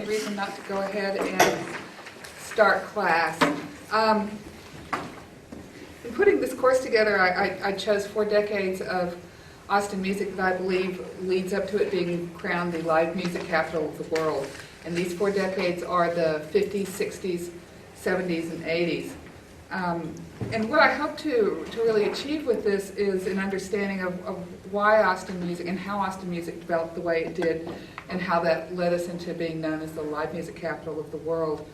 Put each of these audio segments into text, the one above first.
Reason not to go ahead and start class. In putting this course together, I chose 4 decades of Austin music that I believe leads up to it being crowned the live music capital of the world. And these 4 decades are the 50s, 60s, 70s, and 80s. And what I hope to really achieve with this is an understanding of why Austin music and how Austin music developed the way it did and how that led us into being known as the live music capital of the world.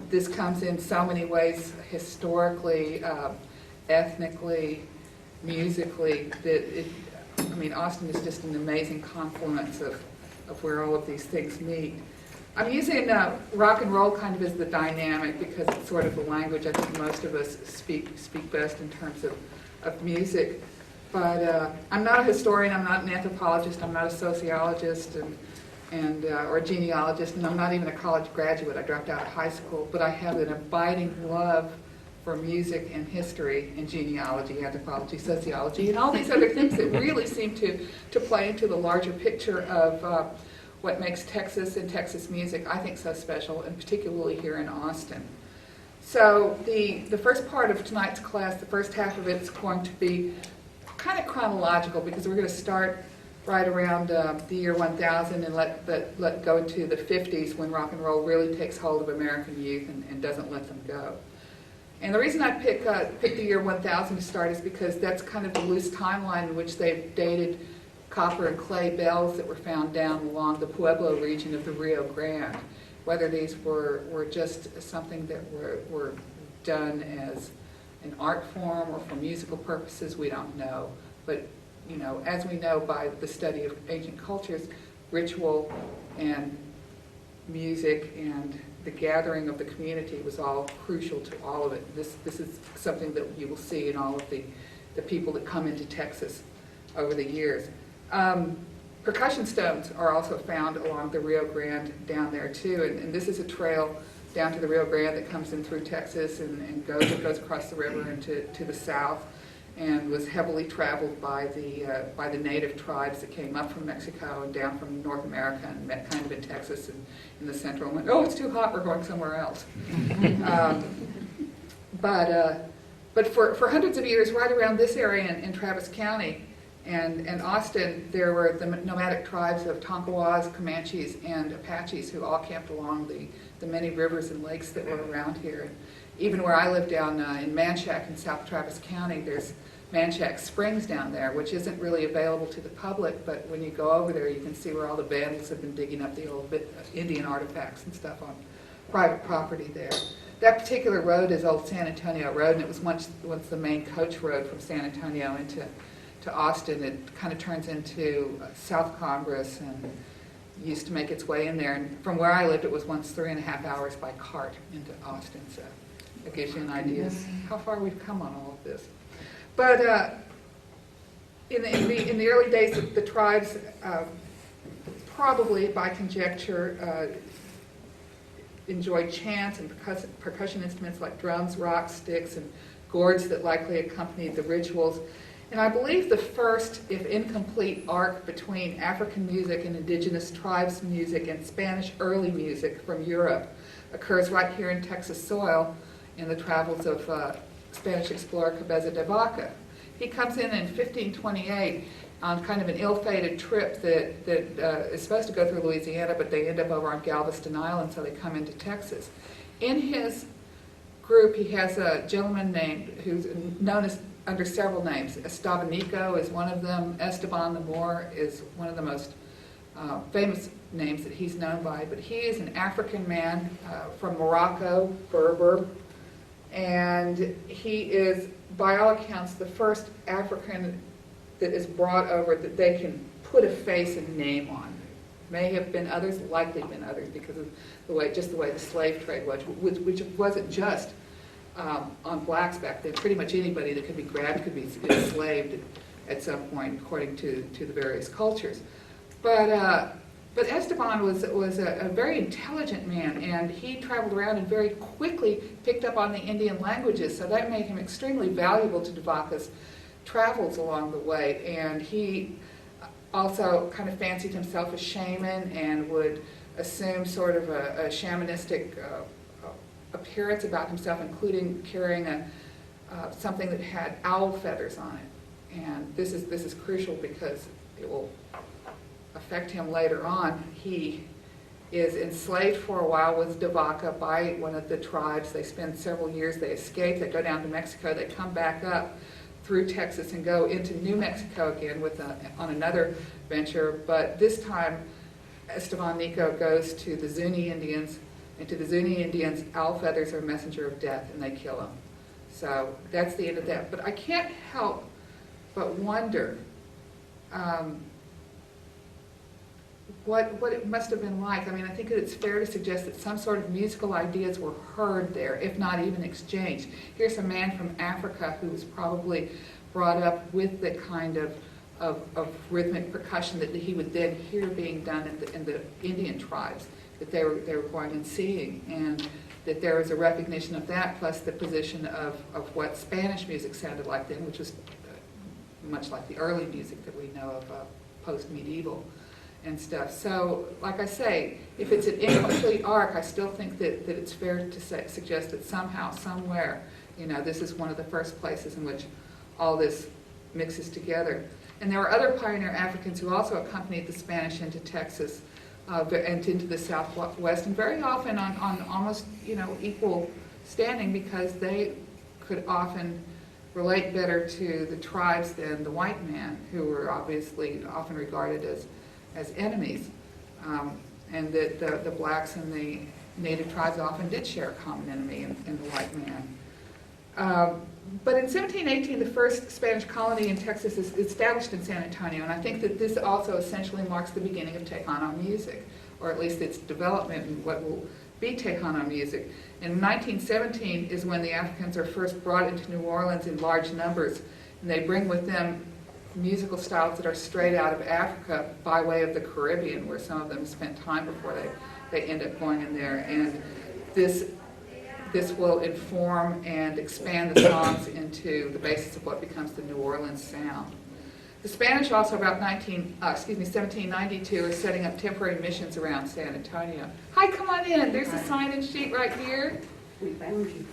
This comes in so many ways, historically, ethnically, musically, that Austin is just an amazing confluence of where all of these things meet. I'm using rock and roll kind of as the dynamic because it's sort of the language I think most of us speak best in terms of music. But I'm not a historian, I'm not an anthropologist, I'm not a sociologist or a genealogist, and I'm not even a college graduate. I dropped out of high school, but I have an abiding love for music and history and genealogy, anthropology, sociology, and all these other things that really seem to play into the larger picture of what makes Texas and Texas music, I think, so special, and particularly here in Austin. So the first part of tonight's class, the first half of it is going to be kind of chronological because we're going to start right around the year 1000 and let go into the 50s when rock and roll really takes hold of American youth and doesn't let them go. And the reason I picked the year 1000 to start is because that's kind of the loose timeline in which they've dated copper and clay bells that were found down along the Pueblo region of the Rio Grande. Whether these were just something that were done as an art form or for musical purposes, we don't know. But as we know by the study of ancient cultures, ritual and music and the gathering of the community was all crucial to all of it. This is something that you will see in all of the people that come into Texas over the years. Percussion stones are also found along the Rio Grande down there too, and this is a trail down to the Rio Grande that comes in through Texas and goes across the river into the south, and was heavily traveled by the native tribes that came up from Mexico and down from North America and met kind of in Texas and in the central and went, oh, it's too hot, we're going somewhere else. But for hundreds of years, right around this area in Travis County and Austin, there were the nomadic tribes of Tonkawas, Comanches, and Apaches who all camped along the many rivers and lakes that were around here. And even where I live down in Manchac in South Travis County, there's Manchac Springs down there, which isn't really available to the public, but when you go over there, you can see where all the vandals have been digging up the old Indian artifacts and stuff on private property there. That particular road is Old San Antonio Road, and it was once the main coach road from San Antonio into Austin. It kind of turns into South Congress and used to make its way in there. And from where I lived, it was once 3.5 hours by cart into Austin. So that gives you an idea of how far we've come on all of this. But in the early days, the tribes, probably by conjecture, enjoyed chants and percussion instruments like drums, rocks, sticks, and gourds that likely accompanied the rituals. And I believe the first, if incomplete, arc between African music and indigenous tribes music and Spanish early music from Europe occurs right here in Texas soil in the travels of Spanish explorer Cabeza de Vaca. He comes in 1528 on kind of an ill-fated trip that is supposed to go through Louisiana, but they end up over on Galveston Island, so they come into Texas. In his group, he has a gentleman who's known as under several names. Estevanico is one of them. Esteban the Moor is one of the most famous names that he's known by. But he is an African man from Morocco, Berber, and he is, by all accounts, the first African that is brought over that they can put a face and name on. May have been others, likely been others, because of the way the slave trade was, which wasn't just on blacks back then. Pretty much anybody that could be grabbed could be enslaved at some point, according to the various cultures. But Esteban was a very intelligent man, and he traveled around and very quickly picked up on the Indian languages, so that made him extremely valuable to de Vaca's travels along the way. And he also kind of fancied himself a shaman and would assume sort of a shamanistic appearance about himself, including carrying something that had owl feathers on it. And this is crucial because it will affect him later on. He is enslaved for a while with Devaka by one of the tribes. They spend several years, they escape, they go down to Mexico, they come back up through Texas and go into New Mexico again on another venture. But this time, Esteban Nico goes to the Zuni Indians, and to the Zuni Indians, owl feathers are a messenger of death, and they kill him. So that's the end of that. But I can't help but wonder what it must have been like. I mean, I think that it's fair to suggest that some sort of musical ideas were heard there, if not even exchanged. Here's a man from Africa who was probably brought up with the kind of rhythmic percussion that he would then hear being done in the Indian tribes that they were going and seeing, and that there was a recognition of that, plus the position of what Spanish music sounded like then, which was much like the early music that we know of post-medieval and stuff. So, like I say, if it's an incomplete arc, I still think that it's fair to suggest that somehow, somewhere, this is one of the first places in which all this mixes together. And there were other pioneer Africans who also accompanied the Spanish into Texas and into the Southwest, and very often on almost equal standing, because they could often relate better to the tribes than the white man, who were obviously often regarded as enemies, and that the blacks and the native tribes often did share a common enemy in the white man. But in 1718, the first Spanish colony in Texas is established in San Antonio, and I think that this also essentially marks the beginning of Tejano music, or at least its development in what will be Tejano music. In 1917 is when the Africans are first brought into New Orleans in large numbers, and they bring with them musical styles that are straight out of Africa by way of the Caribbean, where some of them spent time before they end up going in there. And this will inform and expand the songs into the basis of what becomes the New Orleans sound. The Spanish also, about 1792, are setting up temporary missions around San Antonio. Hi, come on in. There's a sign-in sheet right here. We found you.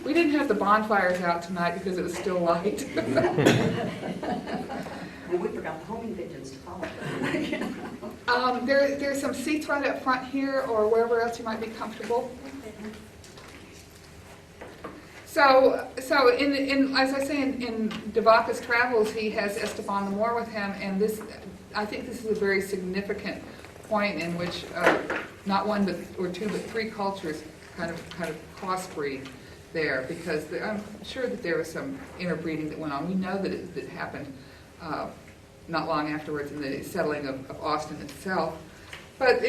We didn't have the bonfires out tonight because it was still light. And we forgot the homing pigeons to follow. There's some seats right up front here, or wherever else you might be comfortable. So in as I say, in Devaka's travels, he has Esteban the Moor with him, and I think this is a very significant point in which not one or two but three cultures kind of crossbreed there, because I'm sure that there was some interbreeding that went on. We know that it happened not long afterwards in the settling of Austin itself. But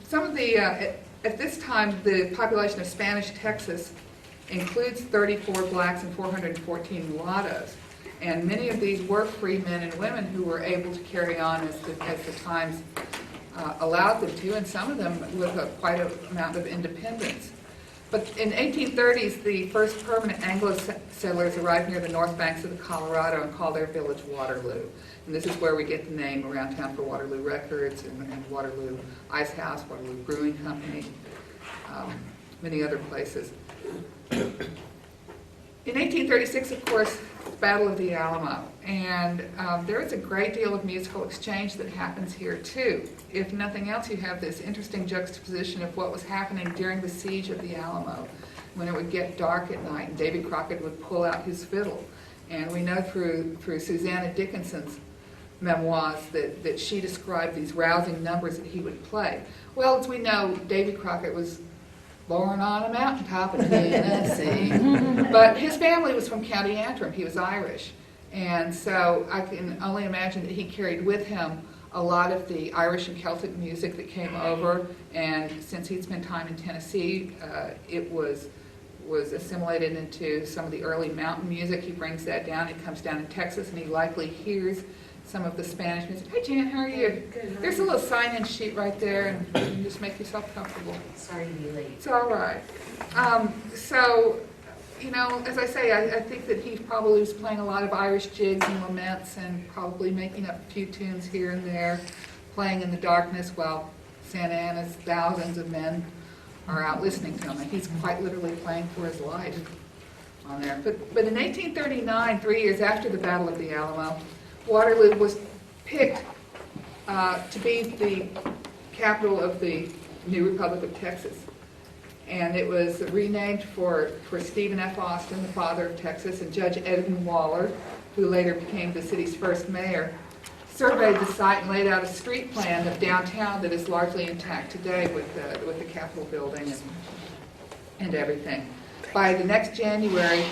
some of the at this time, the population of Spanish Texas includes 34 blacks and 414 mulattoes, and many of these were free men and women who were able to carry on as the times allowed them to, and some of them with quite an amount of independence. But in 1830s, the first permanent Anglo settlers arrived near the north banks of the Colorado and called their village Waterloo. And this is where we get the name around town for Waterloo Records and Waterloo Ice House, Waterloo Brewing Company, many other places. In 1836, of course, Battle of the Alamo, and there is a great deal of musical exchange that happens here too. If nothing else, you have this interesting juxtaposition of what was happening during the siege of the Alamo, when it would get dark at night and Davy Crockett would pull out his fiddle. And we know through Susanna Dickinson's memoirs that she described these rousing numbers that he would play. Well, as we know, Davy Crockett was born on a mountaintop in Tennessee. But his family was from County Antrim. He was Irish. And so I can only imagine that he carried with him a lot of the Irish and Celtic music that came over. And since he'd spent time in Tennessee, it was assimilated into some of the early mountain music. He brings that down. He comes down in Texas, and he likely hears some of the Spanish music. Hey, Jan, how are you? Good. There's a little sign-in sheet right there, and you can just make yourself comfortable. Sorry to be late. It's all right. So, as I say, I think that he probably was playing a lot of Irish jigs and laments, and probably making up a few tunes here and there, playing in the darkness while Santa Ana's thousands of men are out listening to him. And he's quite literally playing for his life on there. But in 1839, 3 years after the Battle of the Alamo, Waterloo was picked to be the capital of the new Republic of Texas. And it was renamed for Stephen F. Austin, the father of Texas, and Judge Edwin Waller, who later became the city's first mayor, surveyed the site and laid out a street plan of downtown that is largely intact today with the Capitol building and everything. By the next January,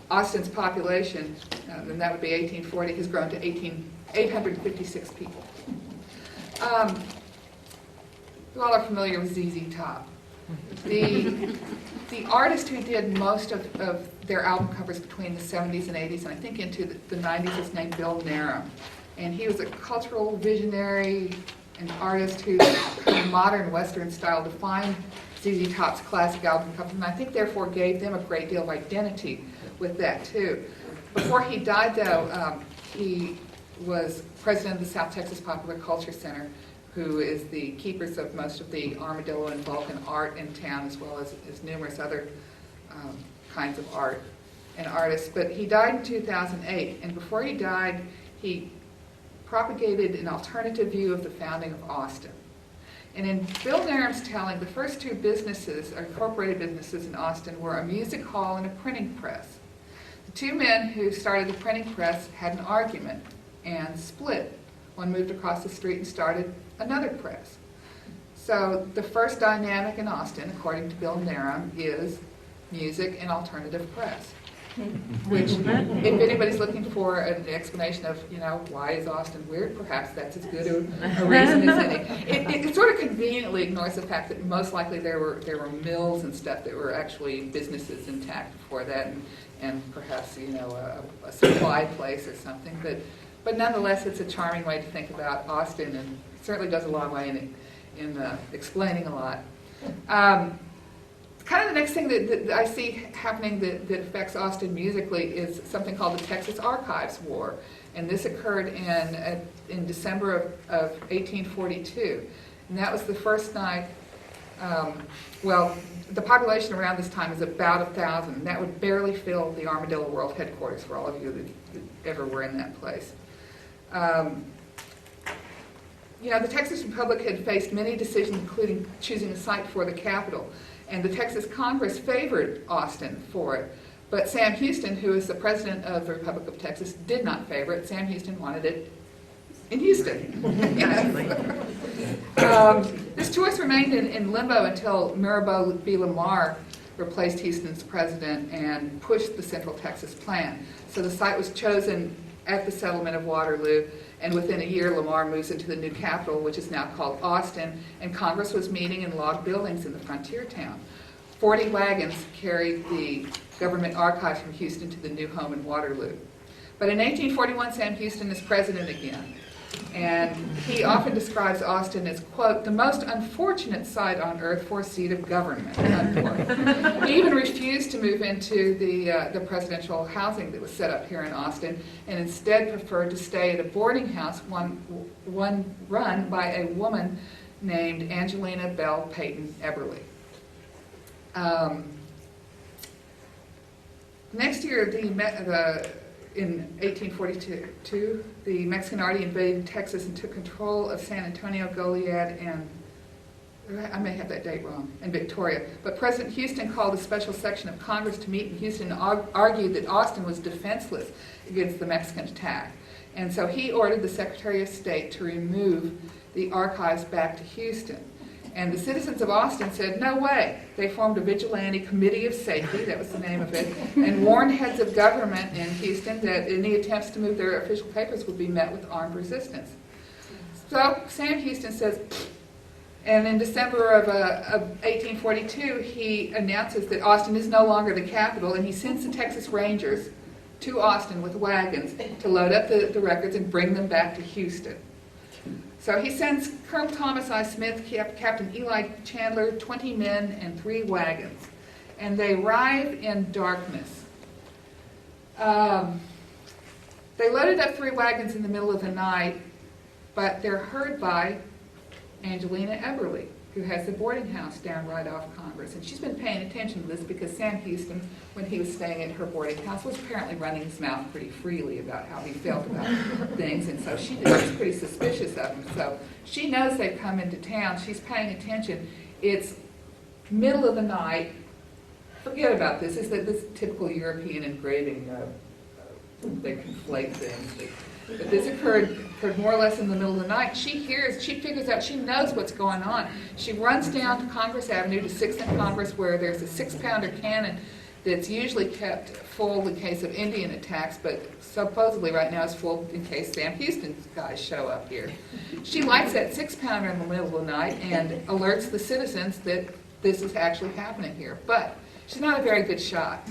Austin's population, and that would be 1840, has grown to 856 people. You all are familiar with ZZ Top. The artist who did most of their album covers between the 70s and 80s, and I think into the 90s, is named Bill Narum. And he was a cultural visionary and artist who, in modern Western style, defined ZZ Top's classic album covers, and I think therefore gave them a great deal of identity with that too. Before he died, though, he was president of the South Texas Popular Culture Center, who is the keepers of most of the Armadillo and Vulcan art in town, as well as numerous other kinds of art and artists. But he died in 2008, and before he died, he propagated an alternative view of the founding of Austin. And in Bill Narum's telling, the first two businesses, or incorporated businesses in Austin, were a music hall and a printing press. The two men who started the printing press had an argument and split. One moved across the street and started another press. So the first dynamic in Austin, according to Bill Narum, is music and alternative press. Which, if anybody's looking for an explanation of, why is Austin weird, perhaps that's as good a reason as any. It sort of conveniently ignores the fact that most likely there were mills and stuff that were actually businesses intact before that, and perhaps a supply place or something. But nonetheless, it's a charming way to think about Austin, and certainly goes a long way in explaining a lot. Kind of the next thing that I see happening that affects Austin musically is something called the Texas Archives War. And this occurred in December of 1842. And that was the first night, the population around this time is about 1,000. And that would barely fill the Armadillo World Headquarters for all of you that ever were in that place. The Texas Republic had faced many decisions, including choosing a site for the capital. And the Texas Congress favored Austin for it. But Sam Houston, who is the president of the Republic of Texas, did not favor it. Sam Houston wanted it in Houston. This choice remained in limbo until Mirabeau B. Lamar replaced Houston as president and pushed the Central Texas Plan. So the site was chosen at the settlement of Waterloo, and within a year Lamar moves into the new capital, which is now called Austin, and Congress was meeting in log buildings in the frontier town. 40 wagons carried the government archives from Houston to the new home in Waterloo. But in 1841, Sam Houston is president again, and he often describes Austin as, quote, the most unfortunate site on earth for a seat of government, unquote. He even refused to move into the presidential housing that was set up here in Austin, and instead preferred to stay at a boarding house, one run by a woman named Angelina Bell Peyton Eberly. Next year, in 1842, the Mexican Army invaded Texas and took control of San Antonio, Goliad, and I may have that date wrong, and Victoria. But President Houston called a special section of Congress to meet in Houston and argued that Austin was defenseless against the Mexican attack. And so he ordered the Secretary of State to remove the archives back to Houston. And the citizens of Austin said, no way. They formed a vigilante committee of safety, that was the name of it, and warned heads of government in Houston that any attempts to move their official papers would be met with armed resistance. So Sam Houston says, and in December of 1842, he announces that Austin is no longer the capital, and he sends the Texas Rangers to Austin with wagons to load up the records and bring them back to Houston. So he sends Colonel Thomas I. Smith, Captain Eli Chandler, 20 men, and 3 wagons. And they arrive in darkness. They loaded up 3 wagons in the middle of the night, but they're heard by Angelina Eberly, who has the boarding house down right off Congress. And she's been paying attention to this because Sam Houston, when he was staying at her boarding house, was apparently running his mouth pretty freely about how he felt about things. And so she was pretty suspicious of him. So she knows they've come into town. She's paying attention. It's middle of the night. Forget about this. This typical European engraving. They conflate things. But this occurred more or less in the middle of the night. She figures out, she knows what's going on. She runs down to Congress Avenue to 6th and Congress, where there's a 6-pounder cannon that's usually kept full in case of Indian attacks, but supposedly right now is full in case Sam Houston's guys show up here. She lights that 6-pounder in the middle of the night and alerts the citizens that this is actually happening here. But she's not a very good shot,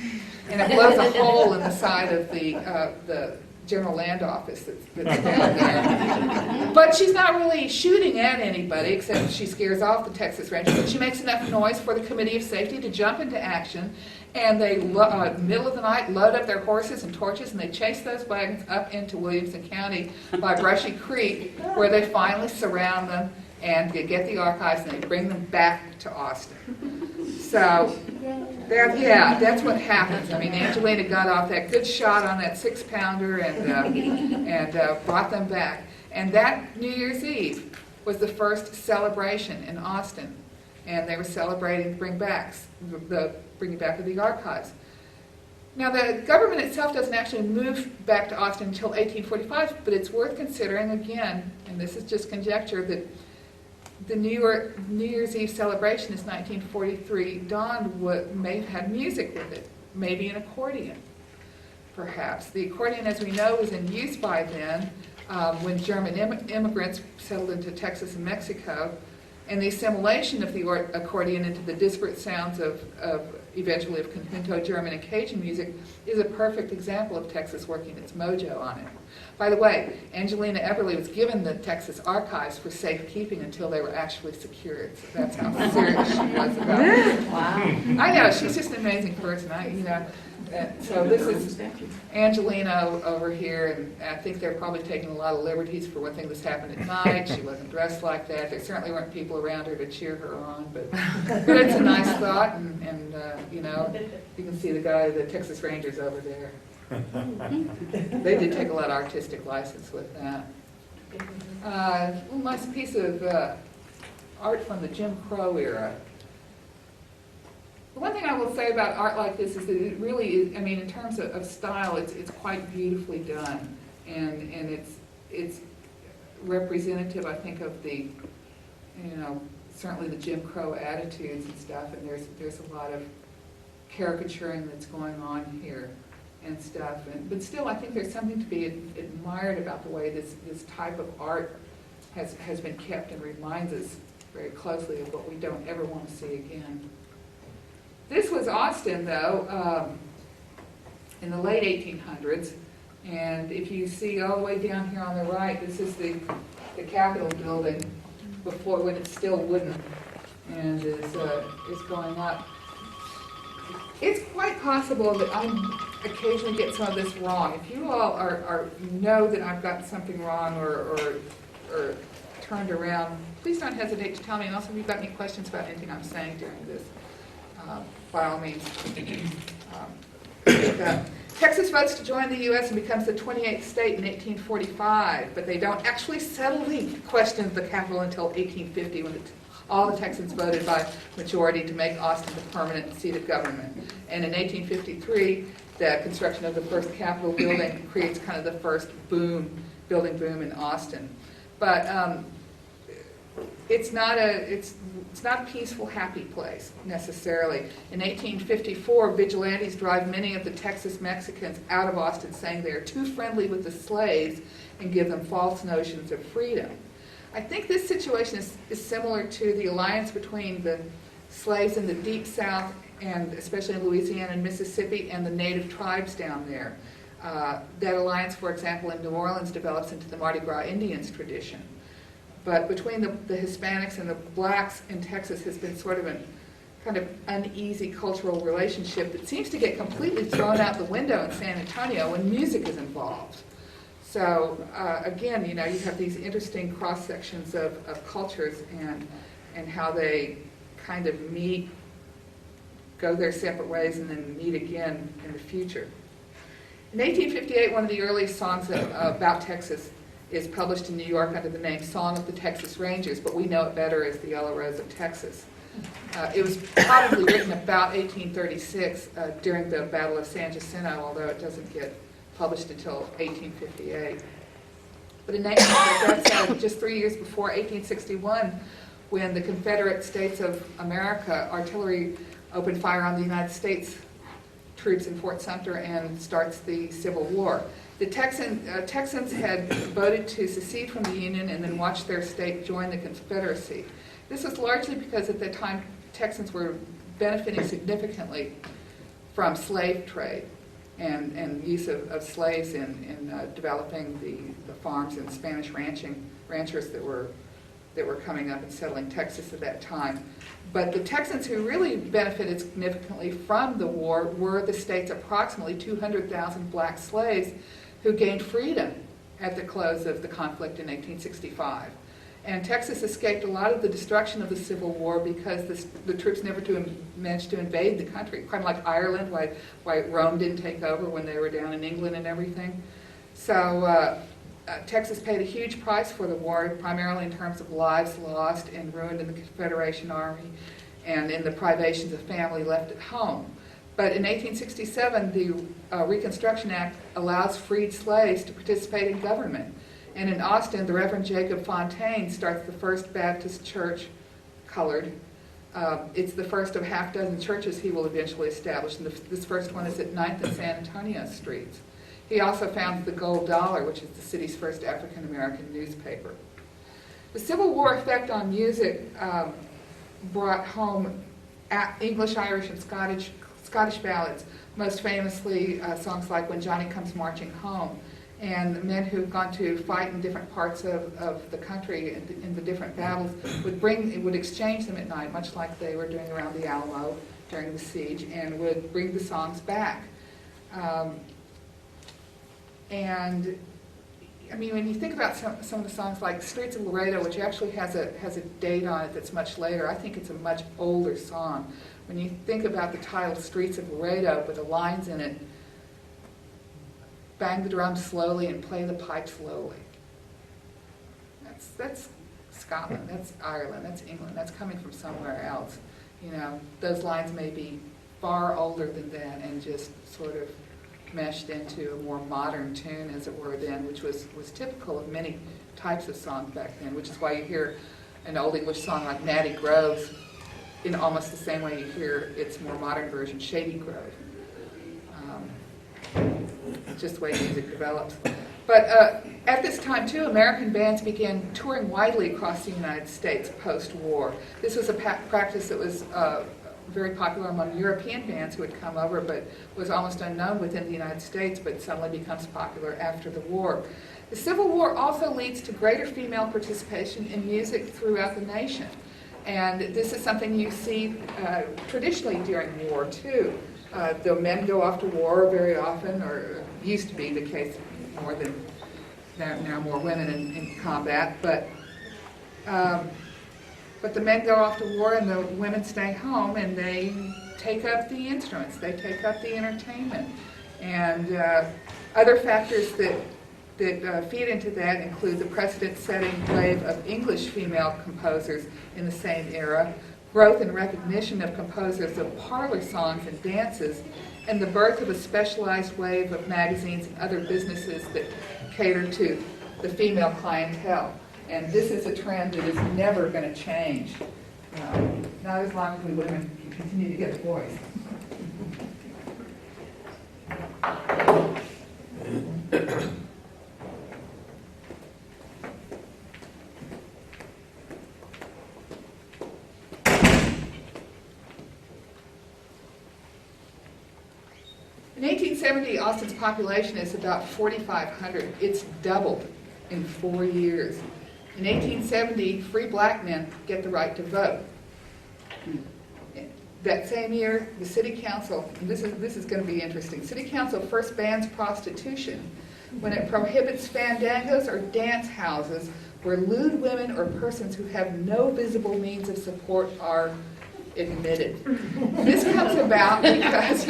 and it blows a hole in the side of the General Land Office that's down there. But she's not really shooting at anybody, except she scares off the Texas Rangers. But she makes enough noise for the Committee of Safety to jump into action, and they, middle of the night, load up their horses and torches, and they chase those wagons up into Williamson County by Brushy Creek, where they finally surround them and get the archives, and they bring them back to Austin. So, that's what happens. I mean, Angelina got off that good shot on that 6-pounder and brought them back. And that New Year's Eve was the first celebration in Austin, and they were celebrating the bringing back of the archives. Now, the government itself doesn't actually move back to Austin until 1845, but it's worth considering again, and this is just conjecture, that the New Year's Eve celebration is 1943. Dawn may have had music with it, maybe an accordion, perhaps. The accordion, as we know, was in use by then when German immigrants settled into Texas and Mexico, and the assimilation of the accordion into the disparate sounds of eventually of conjunto, German, and Cajun music is a perfect example of Texas working its mojo on it. By the way, Angelina Eberly was given the Texas archives for safekeeping until they were actually secured. So that's how serious she was about it. Wow. I know, she's just an amazing person. So this is Angelina over here, and I think they're probably taking a lot of liberties for one thing that's happened at night. She wasn't dressed like that. There certainly weren't people around her to cheer her on, but it's a nice thought, and you can see the Texas Rangers over there. They did take a lot of artistic license with that. A little nice piece of art from the Jim Crow era. The one thing I will say about art like this is that it really is, I mean, in terms of style, it's quite beautifully done, and it's representative, I think, of the, certainly the Jim Crow attitudes and stuff, and there's a lot of caricaturing that's going on here and stuff, but still I think there's something to be admired about the way this type of art has been kept and reminds us very closely of what we don't ever want to see again. This was Austin, though, in the late 1800s, and if you see all the way down here on the right, this is the Capitol building before, when it's still wooden and is going up. It's quite possible that I occasionally get some of this wrong. If you all know that I've got something wrong or turned around, please don't hesitate to tell me. And also, if you've got any questions about anything I'm saying during this, by all means. Texas votes to join the U.S. and becomes the 28th state in 1845, but they don't actually settle the question of the capital until 1850, when all the Texans voted by majority to make Austin the permanent seat of government. And in 1853, the construction of the first Capitol building creates kind of the first building boom in Austin. But it's not a peaceful, happy place necessarily. In 1854, vigilantes drive many of the Texas Mexicans out of Austin, saying they are too friendly with the slaves and give them false notions of freedom. I think this situation is similar to the alliance between the slaves in the Deep South, and especially in Louisiana and Mississippi, and the native tribes down there. That alliance, for example, in New Orleans develops into the Mardi Gras Indians tradition. But between the Hispanics and the blacks in Texas has been sort of a kind of uneasy cultural relationship that seems to get completely thrown out the window in San Antonio when music is involved. So again, you have these interesting cross sections of cultures and how they kind of meet, go their separate ways, and then meet again in the future. In 1858, one of the earliest songs about Texas is published in New York under the name Song of the Texas Rangers, but we know it better as the Yellow Rose of Texas. It was probably written about 1836 during the Battle of San Jacinto, although it doesn't get published until 1858. But that's just 3 years before 1861, when the Confederate States of America artillery opened fire on the United States troops in Fort Sumter and starts the Civil War. The Texans had voted to secede from the Union and then watched their state join the Confederacy. This was largely because at the time Texans were benefiting significantly from slave trade and use of slaves in developing the farms and Spanish ranchers that were coming up and settling Texas at that time. But the Texans who really benefited significantly from the war were the state's approximately 200,000 black slaves who gained freedom at the close of the conflict in 1865. And Texas escaped a lot of the destruction of the Civil War because the troops never managed to invade the country, kind of like Ireland, why Rome didn't take over when they were down in England and everything. So Texas paid a huge price for the war, primarily in terms of lives lost and ruined in the Confederation Army and in the privations of family left at home. But in 1867, the Reconstruction Act allows freed slaves to participate in government. And in Austin, the Reverend Jacob Fontaine starts the first Baptist church, colored. It's the first of half dozen churches he will eventually establish, and this first one is at 9th and San Antonio Streets. He also founds the Gold Dollar, which is the city's first African-American newspaper. The Civil War effect on music brought home English, Irish, and Scottish ballads, most famously songs like When Johnny Comes Marching Home. And men who've gone to fight in different parts of the country in the different battles would exchange them at night, much like they were doing around the Alamo during the siege, and would bring the songs back. And I mean, when you think about some of the songs like Streets of Laredo, which actually has a date on it that's much later, I think it's a much older song. When you think about the title Streets of Laredo with the lines in it, bang the drum slowly and play the pipe slowly. That's Scotland, that's Ireland, that's England, that's coming from somewhere else. Those lines may be far older than that and just sort of meshed into a more modern tune, as it were, then, which was typical of many types of songs back then, which is why you hear an old English song like Natty Groves in almost the same way you hear its more modern version, Shady Grove. Just the way music develops. But at this time, too, American bands began touring widely across the United States post-war. This was a practice that was very popular among European bands who had come over, but was almost unknown within the United States, but suddenly becomes popular after the war. The Civil War also leads to greater female participation in music throughout the nation. And this is something you see traditionally during war, too. The men go off to war very often, or used to be the case more than now more women in combat, but the men go off to war and the women stay home and they take up the instruments, they take up the entertainment. And other factors that feed into that include the precedent-setting wave of English female composers in the same era, growth and recognition of composers of parlor songs and dances, and the birth of a specialized wave of magazines and other businesses that cater to the female clientele. And this is a trend that is never going to change, not as long as we women can continue to get a voice. In 1870, Austin's population is about 4,500. It's doubled in 4 years. In 1870, free black men get the right to vote. That same year, the city council, and this is going to be interesting, city council first bans prostitution, when it prohibits fandangos or dance houses where lewd women or persons who have no visible means of support are admitted. This comes about because,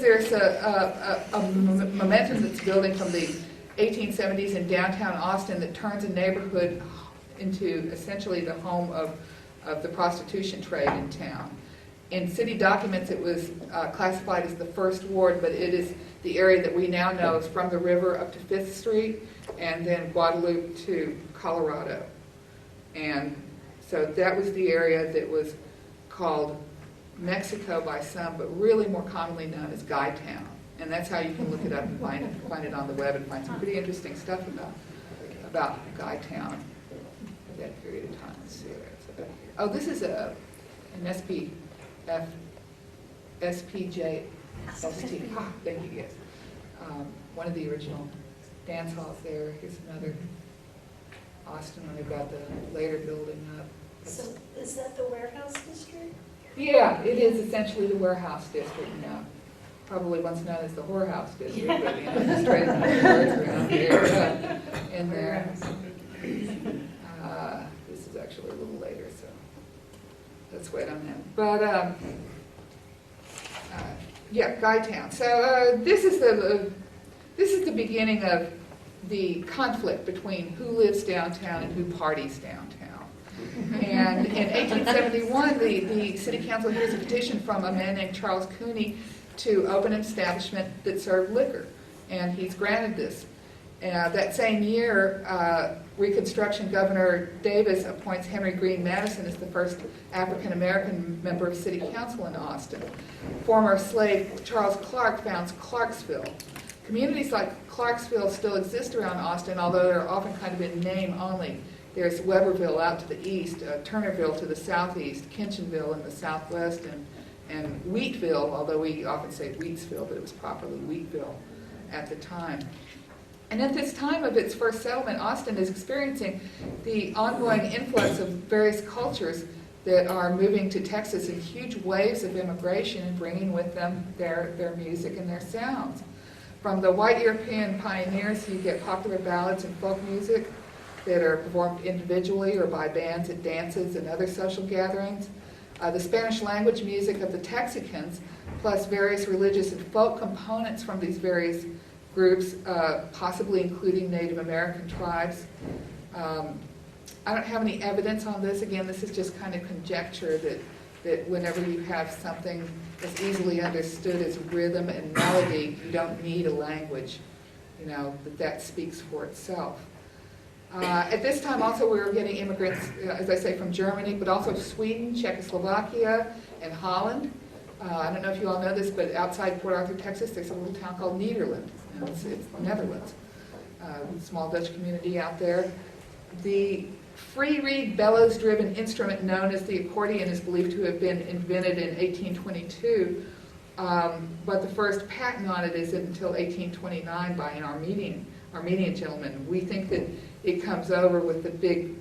there's a momentum that's building from the 1870s in downtown Austin that turns a neighborhood into essentially the home of the prostitution trade in town. In city documents, it was classified as the first ward, but it is the area that we now know is from the river up to 5th Street and then Guadalupe to Colorado. And so that was the area that was called Mexico by some, but really more commonly known as Guytown. And that's how you can look it up and find it on the web and find some pretty interesting stuff about Guytown at that period of time. Let's see where it's about here. Oh, this is an SPJ ST. Ah, thank you, yes. One of the original dance halls there. Here's another Austin when they've got the later building up. So is that the warehouse district? Yeah, it is essentially the warehouse district now. Probably once known as the whorehouse district, but the straight around here in there. This is actually a little later, so let's wait on that. But yeah, Guytown. So this is the beginning of the conflict between who lives downtown and who parties downtown. And in 1871, the city council hears a petition from a man named Charles Cooney to open an establishment that served liquor, and he's granted this. That same year, Reconstruction Governor Davis appoints Henry Green Madison as the first African-American member of city council in Austin. Former slave Charles Clark founds Clarksville. Communities like Clarksville still exist around Austin, although they're often kind of in name only. There's Weberville out to the east, Turnerville to the southeast, Kinchinville in the southwest, and Wheatville, although we often say Wheatsville, but it was properly Wheatville at the time. And at this time of its first settlement, Austin is experiencing the ongoing influx of various cultures that are moving to Texas in huge waves of immigration and bringing with them their music and their sounds. From the white European pioneers, you get popular ballads and folk music that are performed individually or by bands at dances and other social gatherings. The Spanish language music of the Texicans, plus various religious and folk components from these various groups, possibly including Native American tribes. I don't have any evidence on this. Again, this is just kind of conjecture that whenever you have something as easily understood as rhythm and melody, you don't need a language, that speaks for itself. At this time also we were getting immigrants, as I say, from Germany, but also Sweden, Czechoslovakia, and Holland. I don't know if you all know this, but outside Port Arthur, Texas, there's a little town called Nederland. It's Netherlands. Small Dutch community out there. The free reed bellows-driven instrument known as the accordion is believed to have been invented in 1822, but the first patent on it isn't until 1829 by an Armenian gentleman. We think that it comes over with the big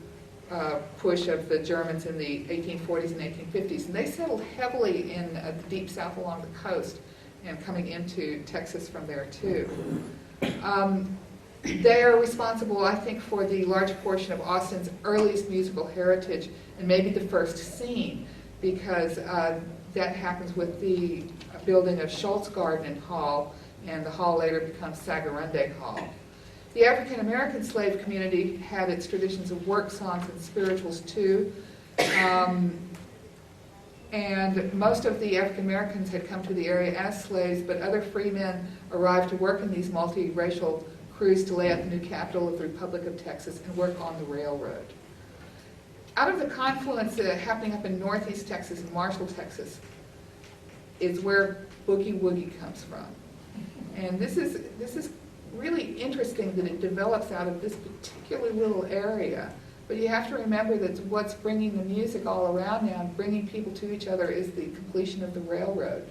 push of the Germans in the 1840s and 1850s, and they settled heavily in the deep south along the coast and coming into Texas from there too. They are responsible, I think, for the large portion of Austin's earliest musical heritage and maybe the first scene, because that happens with the building of Schultz Garden and Hall, and the hall later becomes Sagarunde Hall. The African-American slave community had its traditions of work songs and spirituals too. And most of the African-Americans had come to the area as slaves, but other free men arrived to work in these multiracial crews to lay out the new capital of the Republic of Texas and work on the railroad. Out of the confluence happening up in northeast Texas and Marshall, Texas, is where boogie woogie comes from. And this is really interesting that it develops out of this particular little area. But you have to remember that what's bringing the music all around now and bringing people to each other is the completion of the railroad,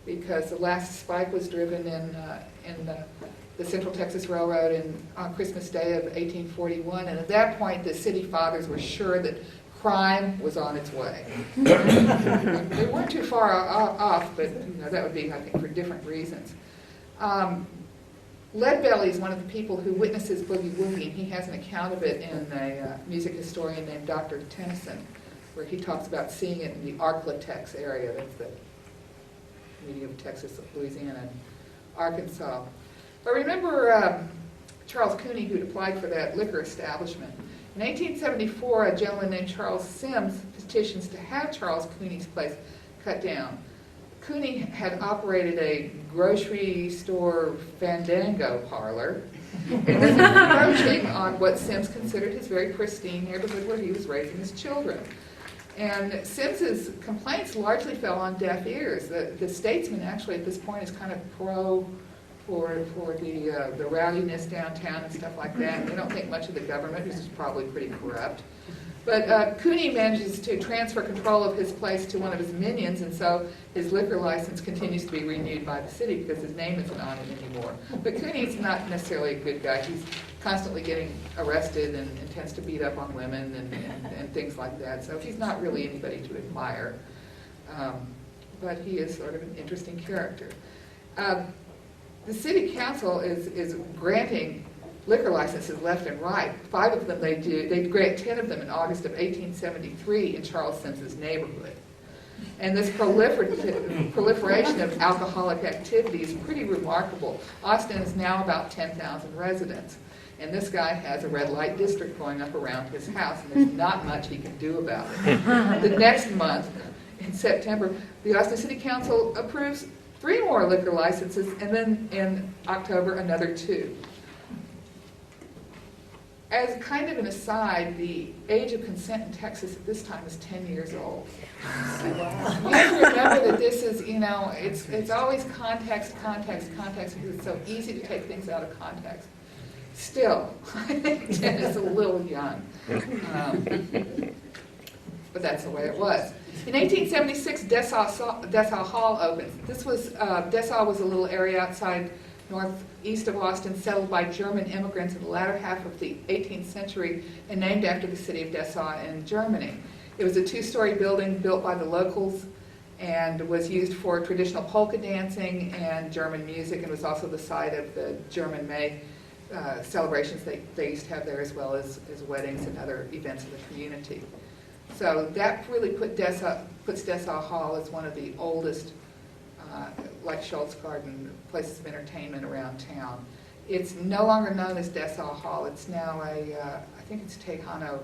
because the last spike was driven in the Central Texas Railroad on Christmas Day of 1841, and at that point the city fathers were sure that crime was on its way. They weren't too far off, but that would be, I think, for different reasons. Leadbelly is one of the people who witnesses Boogie Woogie, and he has an account of it in a music historian named Dr. Tennyson, where he talks about seeing it in the Arklatex area. That's the medium of Texas, Louisiana, and Arkansas. But remember Charles Cooney, who'd applied for that liquor establishment. In 1874, a gentleman named Charles Sims petitions to have Charles Cooney's place cut down. Cooney had operated a grocery store fandango parlor and was encroaching on what Sims considered his very pristine neighborhood where he was raising his children. And Sims's complaints largely fell on deaf ears. The Statesman actually at this point is kind of pro for the rowdiness downtown and stuff like that. They don't think much of the government, which is probably pretty corrupt. But Cooney manages to transfer control of his place to one of his minions, and so his liquor license continues to be renewed by the city because his name isn't on it anymore. But Cooney's not necessarily a good guy. He's constantly getting arrested and tends to beat up on women and things like that. So he's not really anybody to admire. But he is sort of an interesting character. The city council is granting liquor licenses left and right. 5 of them they do. They grant 10 of them in August of 1873 in Charles Sims's neighborhood. And this proliferation of alcoholic activity is pretty remarkable. Austin is now about 10,000 residents. And this guy has a red light district going up around his house, and there's not much he can do about it. The next month, in September, the Austin City Council approves 3 more liquor licenses, and then in October, another 2. As kind of an aside, the age of consent in Texas at this time is 10 years old. You have to remember that this is, it's always context, because it's so easy to take things out of context. Still, I think 10 is a little young. But that's the way it was. In 1876, Dessau Hall opens. Dessau was a little area outside northeast of Austin, settled by German immigrants in the latter half of the 18th century and named after the city of Dessau in Germany. It was a 2-story building built by the locals and was used for traditional polka dancing and German music, and was also the site of the German May celebrations they used to have there, as well as weddings and other events in the community. So that really puts Dessau Hall as one of the oldest, like Schultz Garden, places of entertainment around town. It's no longer known as Dessau Hall. It's now I think it's Tejano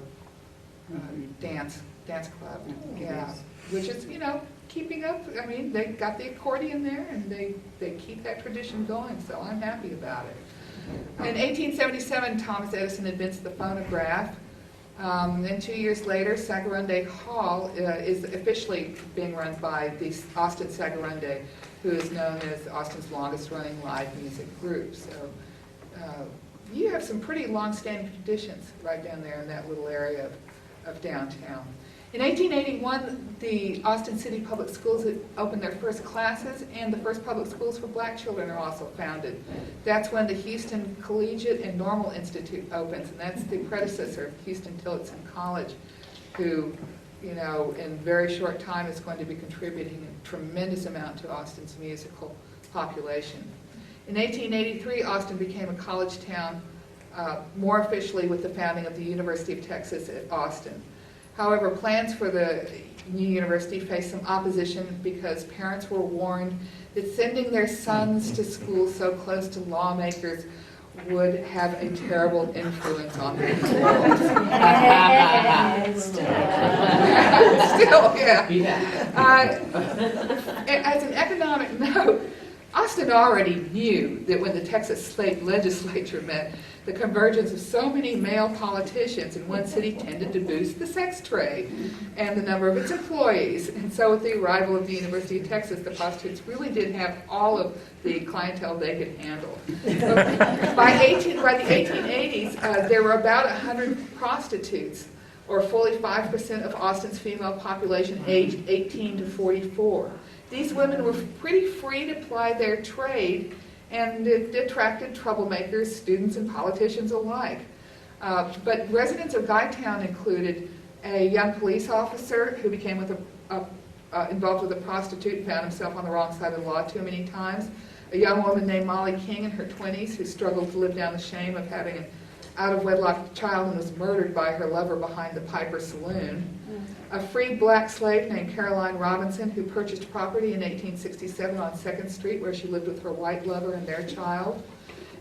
dance club. Yeah, which is, keeping up. I mean, they got the accordion there, and they keep that tradition going, so I'm happy about it. In 1877, Thomas Edison invents the phonograph. Then 2 years later, Sagarunde Hall is officially being run by the Austin Sagarunde, who is known as Austin's longest-running live music group. So you have some pretty long-standing traditions right down there in that little area of downtown. In 1881, the Austin City Public Schools opened their first classes, and the first public schools for black children are also founded. That's when the Houston Collegiate and Normal Institute opens, and that's the predecessor of Houston Tillotson College, who, in very short time is going to be contributing a tremendous amount to Austin's musical population. In 1883, Austin became a college town, more officially with the founding of the University of Texas at Austin. However, plans for the new university faced some opposition because parents were warned that sending their sons to school so close to lawmakers would have a terrible influence on their morals. Still, yeah. As an economic note, Austin already knew that when the Texas state legislature met, the convergence of so many male politicians in one city tended to boost the sex trade and the number of its employees. And so with the arrival of the University of Texas, the prostitutes really did have all of the clientele they could handle. By the 1880s, there were about 100 prostitutes, or fully 5% of Austin's female population aged 18 to 44. These women were pretty free to ply their trade, and it attracted troublemakers, students, and politicians alike. But residents of Guytown included a young police officer who became involved with a prostitute and found himself on the wrong side of the law too many times, a young woman named Molly King in her 20s who struggled to live down the shame of having an out-of-wedlock child and was murdered by her lover behind the Piper Saloon. A freed black slave named Caroline Robinson who purchased property in 1867 on 2nd Street where she lived with her white lover and their child.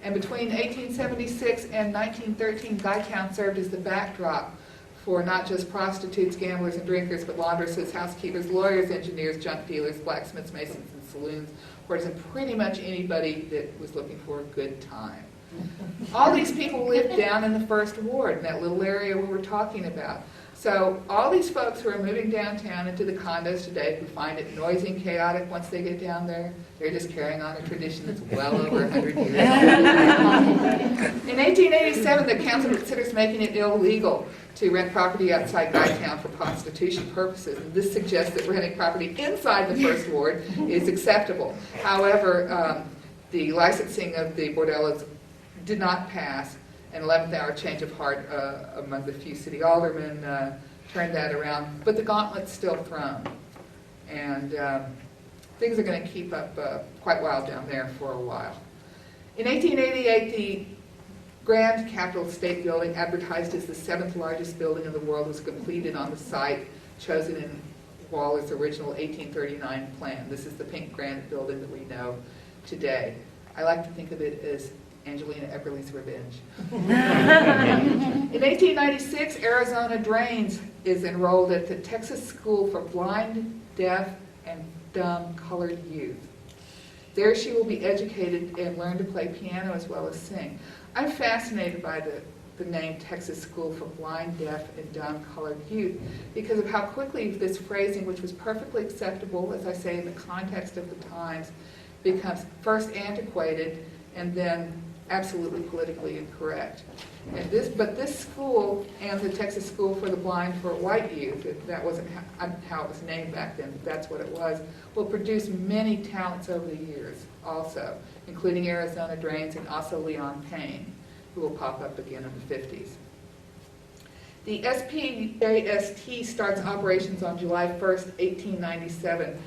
And between 1876 and 1913, Guytown served as the backdrop for not just prostitutes, gamblers, and drinkers, but laundresses, housekeepers, lawyers, engineers, junk dealers, blacksmiths, masons, and saloons, whereas pretty much anybody that was looking for a good time. All these people lived down in the First Ward, in that little area we were talking about. So all these folks who are moving downtown into the condos today, who find it noisy and chaotic once they get down there, they're just carrying on a tradition that's well over 100 years. In 1887, the council considers making it illegal to rent property outside Guytown for prostitution purposes. And this suggests that renting property inside the First Ward is acceptable. However, the licensing of the bordellos did not pass. An 11th hour change of heart among the few city aldermen turned that around, but the gauntlet's still thrown. And things are going to keep up quite wild down there for a while. In 1888, the Grand Capitol State Building, advertised as the 7th largest building in the world, was completed on the site chosen in Waller's original 1839 plan. This is the pink granite building that we know today. I like to think of it as Angelina Epperly's revenge. In 1896, Arizona Drains is enrolled at the Texas School for Blind, Deaf, and Dumb Colored Youth. There she will be educated and learn to play piano as well as sing. I'm fascinated by the name Texas School for Blind, Deaf, and Dumb Colored Youth because of how quickly this phrasing, which was perfectly acceptable, as I say, in the context of the times, becomes first antiquated and then absolutely politically incorrect. And this school and the Texas School for the Blind for White Youth, that wasn't how it was named back then, but that's what it was, will produce many talents over the years also, including Arizona Drains and also Leon Payne, who will pop up again in the 50s. The SPAST starts operations on July 1st, 1897.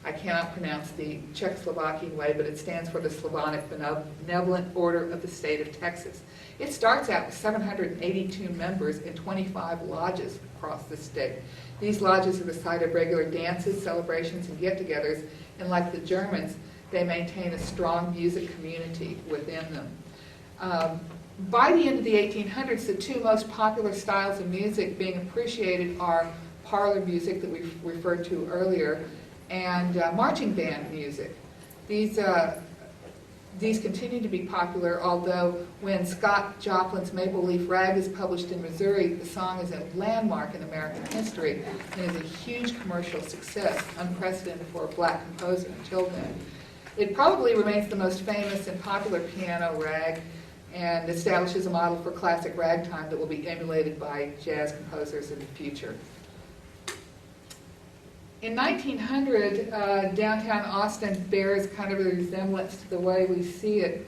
I cannot pronounce the Czechoslovakian way, but it stands for the Slavonic Benevolent Order of the State of Texas. It starts out with 782 members and 25 lodges across the state. These lodges are the site of regular dances, celebrations, and get-togethers, and like the Germans, they maintain a strong music community within them. By the end of the 1800s, the two most popular styles of music being appreciated are parlor music that we referred to earlier, and marching band music. These continue to be popular, although when Scott Joplin's Maple Leaf Rag is published in Missouri, the song is a landmark in American history and is a huge commercial success, unprecedented for a black composer until then. It probably remains the most famous and popular piano rag and establishes a model for classic ragtime that will be emulated by jazz composers in the future. In 1900, downtown Austin bears kind of a resemblance to the way we see it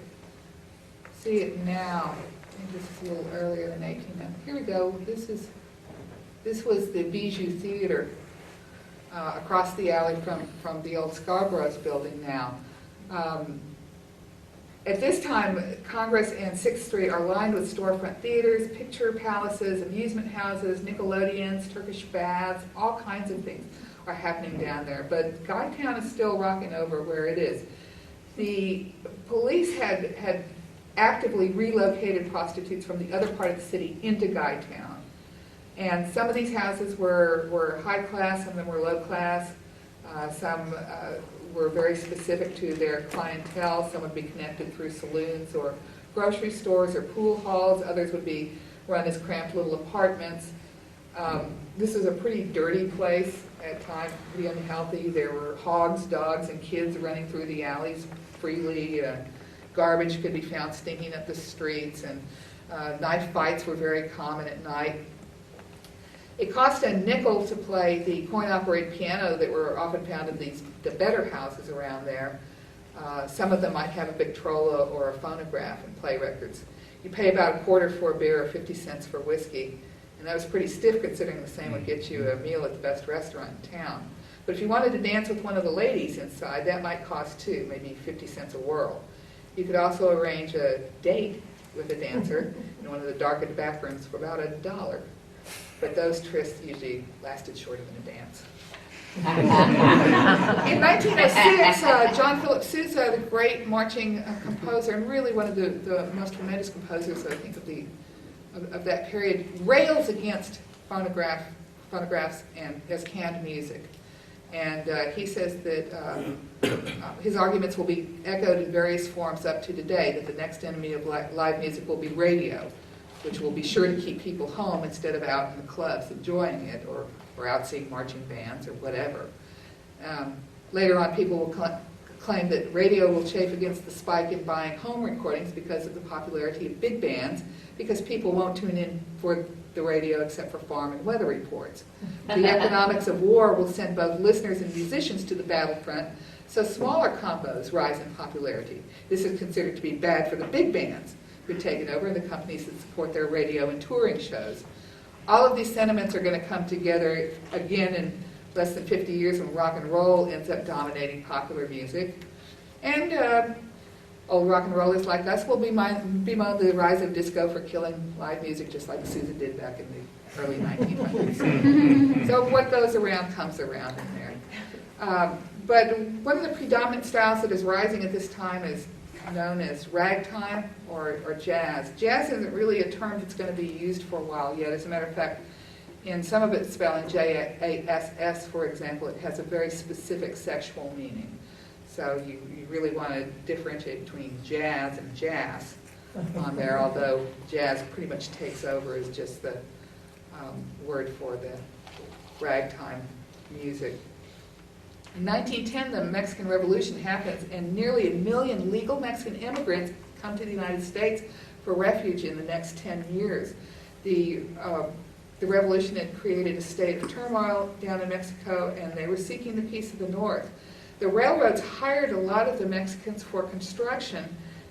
now. I think this is a little earlier than 1800. Here we go. This was the Bijou Theater across the alley from the old Scarborough's building now. At this time, Congress and 6th Street are lined with storefront theaters, picture palaces, amusement houses, Nickelodeons, Turkish baths, all kinds of things are happening down there. But Guytown is still rocking over where it is. The police had actively relocated prostitutes from the other part of the city into Guytown. And some of these houses were high class, some of them were low class. Some were very specific to their clientele. Some would be connected through saloons or grocery stores or pool halls. Others would be run as cramped little apartments. This is a pretty dirty place at times, pretty unhealthy. There were hogs, dogs, and kids running through the alleys freely. Garbage could be found stinking up the streets, and knife fights were very common at night. It cost a nickel to play the coin-operated piano that were often found in the better houses around there. Some of them might have a Victrola or a phonograph and play records. You pay about a quarter for a beer or 50 cents for whiskey, and that was pretty stiff considering the same would get you a meal at the best restaurant in town. But if you wanted to dance with one of the ladies inside, that might cost too, maybe 50 cents a whirl. You could also arrange a date with a dancer in one of the darkened back rooms for about $1. But those trysts usually lasted shorter than a dance. In 1906, John Philip Sousa, the great marching composer, and really one of the most tremendous composers, I think, of that period, rails against phonographs and as canned music. And he says that his arguments will be echoed in various forms up to today, that the next enemy of live music will be radio, which will be sure to keep people home instead of out in the clubs enjoying it, or out seeing marching bands or whatever. Later on, people will claim that radio will chafe against the spike in buying home recordings because of the popularity of big bands, because people won't tune in for the radio except for farm and weather reports. The economics of war will send both listeners and musicians to the battlefront, so smaller combos rise in popularity. This is considered to be bad for the big bands who've taken over and the companies that support their radio and touring shows. All of these sentiments are going to come together again in less than 50 years when rock and roll ends up dominating popular music. And old rock and rollers like us will bemoan the rise of disco for killing live music, just like Sousa did back in the early 1900s. So what goes around comes around in there. But one of the predominant styles that is rising at this time is known as ragtime or jazz. Jazz isn't really a term that's going to be used for a while yet. As a matter of fact, in some of its spelling, J-A-S-S, for example, it has a very specific sexual meaning. So you really want to differentiate between jazz and jazz on there, although jazz pretty much takes over as just the word for the ragtime music. In 1910, the Mexican Revolution happens, and nearly 1 million legal Mexican immigrants come to the United States for refuge in the next 10 years. The revolution had created a state of turmoil down in Mexico, and they were seeking the peace of the North. The railroads hired a lot of the Mexicans for construction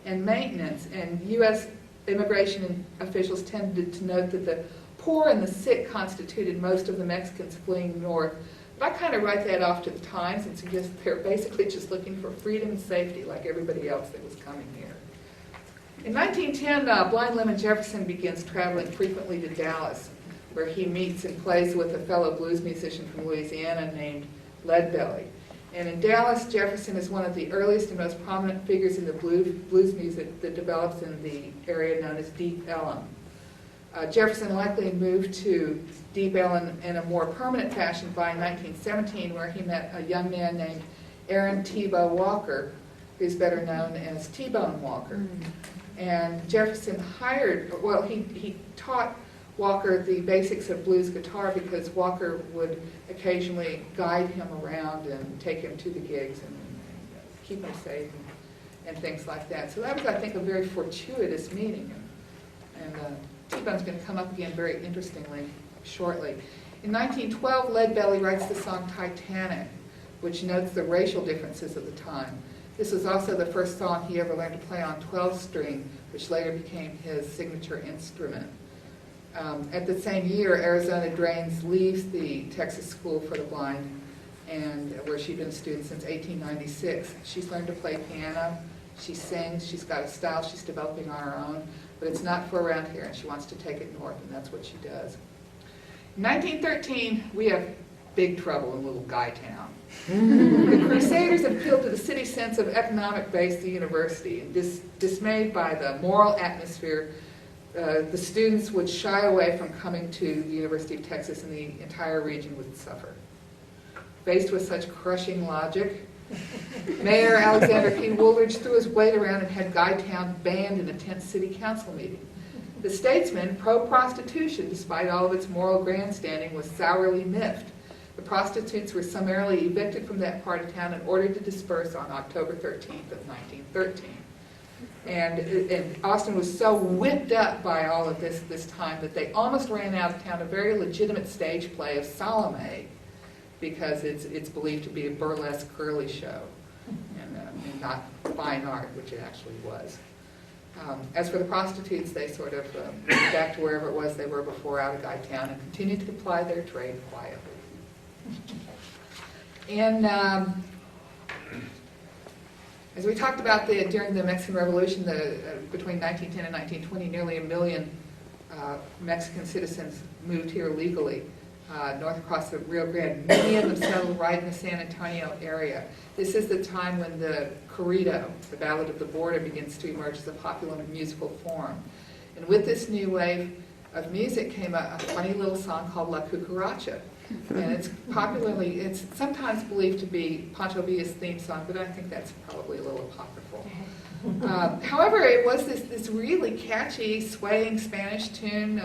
and maintenance, and U.S. immigration officials tended to note that the poor and the sick constituted most of the Mexicans fleeing north. But I kind of write that off to the times and suggest they're basically just looking for freedom and safety like everybody else that was coming here. In 1910, Blind Lemon Jefferson begins traveling frequently to Dallas, where he meets and plays with a fellow blues musician from Louisiana named Leadbelly. And in Dallas, Jefferson is one of the earliest and most prominent figures in the blues music that develops in the area known as Deep Ellum. Jefferson likely moved to Deep Ellum in a more permanent fashion by 1917, where he met a young man named Aaron T-Bone Walker, who's better known as T-Bone Walker. And Jefferson he taught Walker the basics of blues guitar because Walker would occasionally guide him around and take him to the gigs and keep him safe and things like that. So that was, I think, a very fortuitous meeting. And T-Bone's going to come up again very interestingly shortly. In 1912, Leadbelly writes the song Titanic, which notes the racial differences of the time. This was also the first song he ever learned to play on 12-string, which later became his signature instrument. At the same year, Arizona Drains leaves the Texas School for the Blind, and where she'd been a student since 1896. She's learned to play piano, she sings, she's got a style she's developing on her own, but it's not for around here, and she wants to take it north, and that's what she does. In 1913, we have big trouble in Little Guy Town. The Crusaders appealed to the city's sense of economic base of the university, and dismayed by the moral atmosphere, the students would shy away from coming to the University of Texas, and the entire region would suffer. Faced with such crushing logic, Mayor Alexander P. Woolridge threw his weight around and had Guytown banned in a tense city council meeting. The statesman, pro-prostitution, despite all of its moral grandstanding, was sourly miffed. The prostitutes were summarily evicted from that part of town and ordered to disperse on October 13th of 1913. And Austin was so whipped up by all of this time that they almost ran out of town a very legitimate stage play of Salome, because it's believed to be a burlesque curly show and not fine art, which it actually was. As for the prostitutes, they sort of went back to wherever it was they were before out of Guytown and continued to ply their trade quietly. And as we talked about during the Mexican Revolution, between 1910 and 1920, nearly 1 million Mexican citizens moved here legally, north across the Rio Grande. Many of them settled right in the San Antonio area. This is the time when the corrido, the ballad of the border, begins to emerge as a popular musical form. And with this new wave of music came a funny little song called La Cucaracha. And it's sometimes believed to be Pancho Villa's theme song, but I think that's probably a little apocryphal. However, it was this really catchy, swaying Spanish tune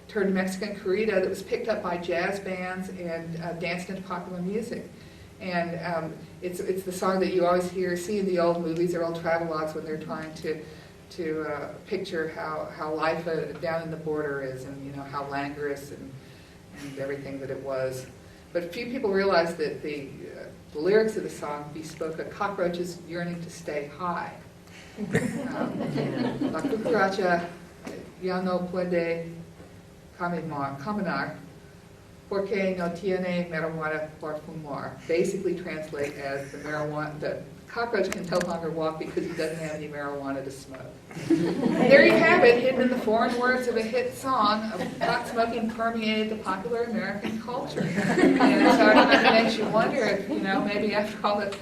turned Mexican corrido that was picked up by jazz bands and danced into popular music. And it's the song that you always see in the old movies or old travelogues when they're trying to picture how life down in the border is, and how languorous and everything that it was. But few people realize that the lyrics of the song bespoke a cockroach's yearning to stay high. La cucaracha ya no puede caminar porque no tiene marijuana por fumar. Basically translate as the cockroach can no longer walk because he doesn't have any marijuana to smoke. There you have it, hidden in the foreign words of a hit song. Pot smoking permeated the popular American culture. And so it makes you wonder if, maybe after all the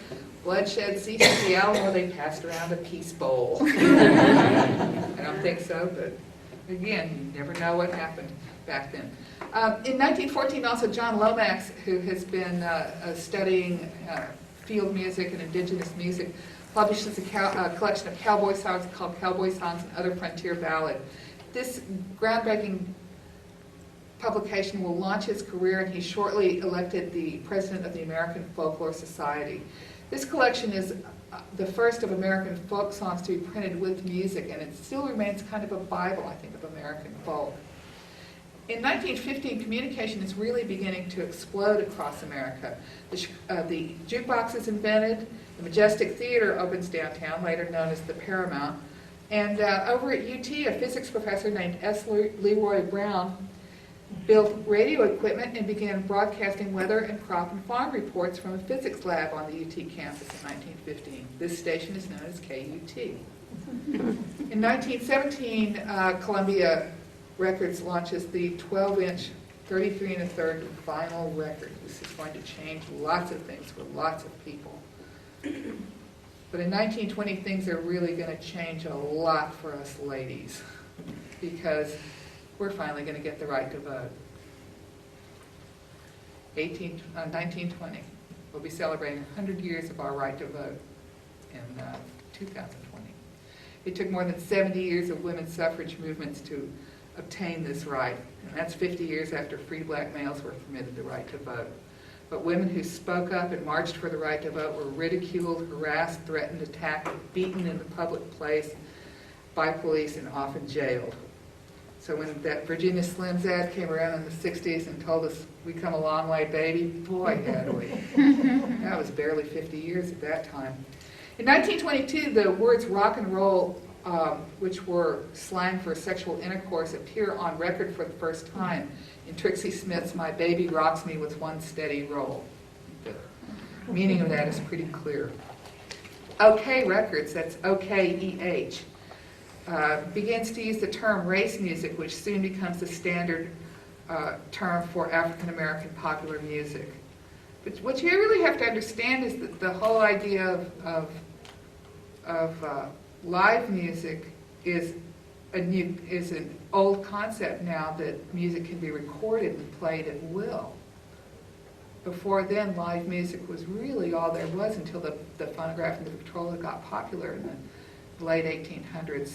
bloodshed ceased at the Alamo, they passed around a peace bowl. I don't think so, but again, you never know what happened back then. In 1914, also John Lomax, who has been studying field music and indigenous music, publishes a collection of cowboy songs called Cowboy Songs and Other Frontier Ballad. This groundbreaking publication will launch his career, and he's shortly elected the president of the American Folklore Society. This collection is the first of American folk songs to be printed with music, and it still remains kind of a Bible, I think, of American folk. In 1915, communication is really beginning to explode across America. The jukebox is invented, the Majestic Theater opens downtown, later known as the Paramount, and over at UT, a physics professor named S. Leroy Brown built radio equipment and began broadcasting weather and crop and farm reports from a physics lab on the UT campus in 1915. This station is known as KUT. In 1917, Columbia Records launches the 12-inch 33 1/3 vinyl record. This is going to change lots of things for lots of people. But in 1920, things are really going to change a lot for us ladies, because we're finally going to get the right to vote. 1920. We'll be celebrating 100 years of our right to vote in 2020. It took more than 70 years of women's suffrage movements to obtain this right, and that's 50 years after free black males were permitted the right to vote. But women who spoke up and marched for the right to vote were ridiculed, harassed, threatened, attacked, beaten in the public place by police, and often jailed. So when that Virginia Slims ad came around in the 60s and told us we come a long way, baby, boy, had we. That was barely 50 years at that time. In 1922, the words rock and roll, which were slang for sexual intercourse, appear on record for the first time in Trixie Smith's My Baby Rocks Me with One Steady Roll. The meaning of that is pretty clear. OK Records, that's OKEH, begins to use the term race music, which soon becomes the standard term for African American popular music. But what you really have to understand is that the whole idea of live music is an old concept now, that music can be recorded and played at will. Before then, live music was really all there was until the phonograph and the Victrola got popular in the late 1800s.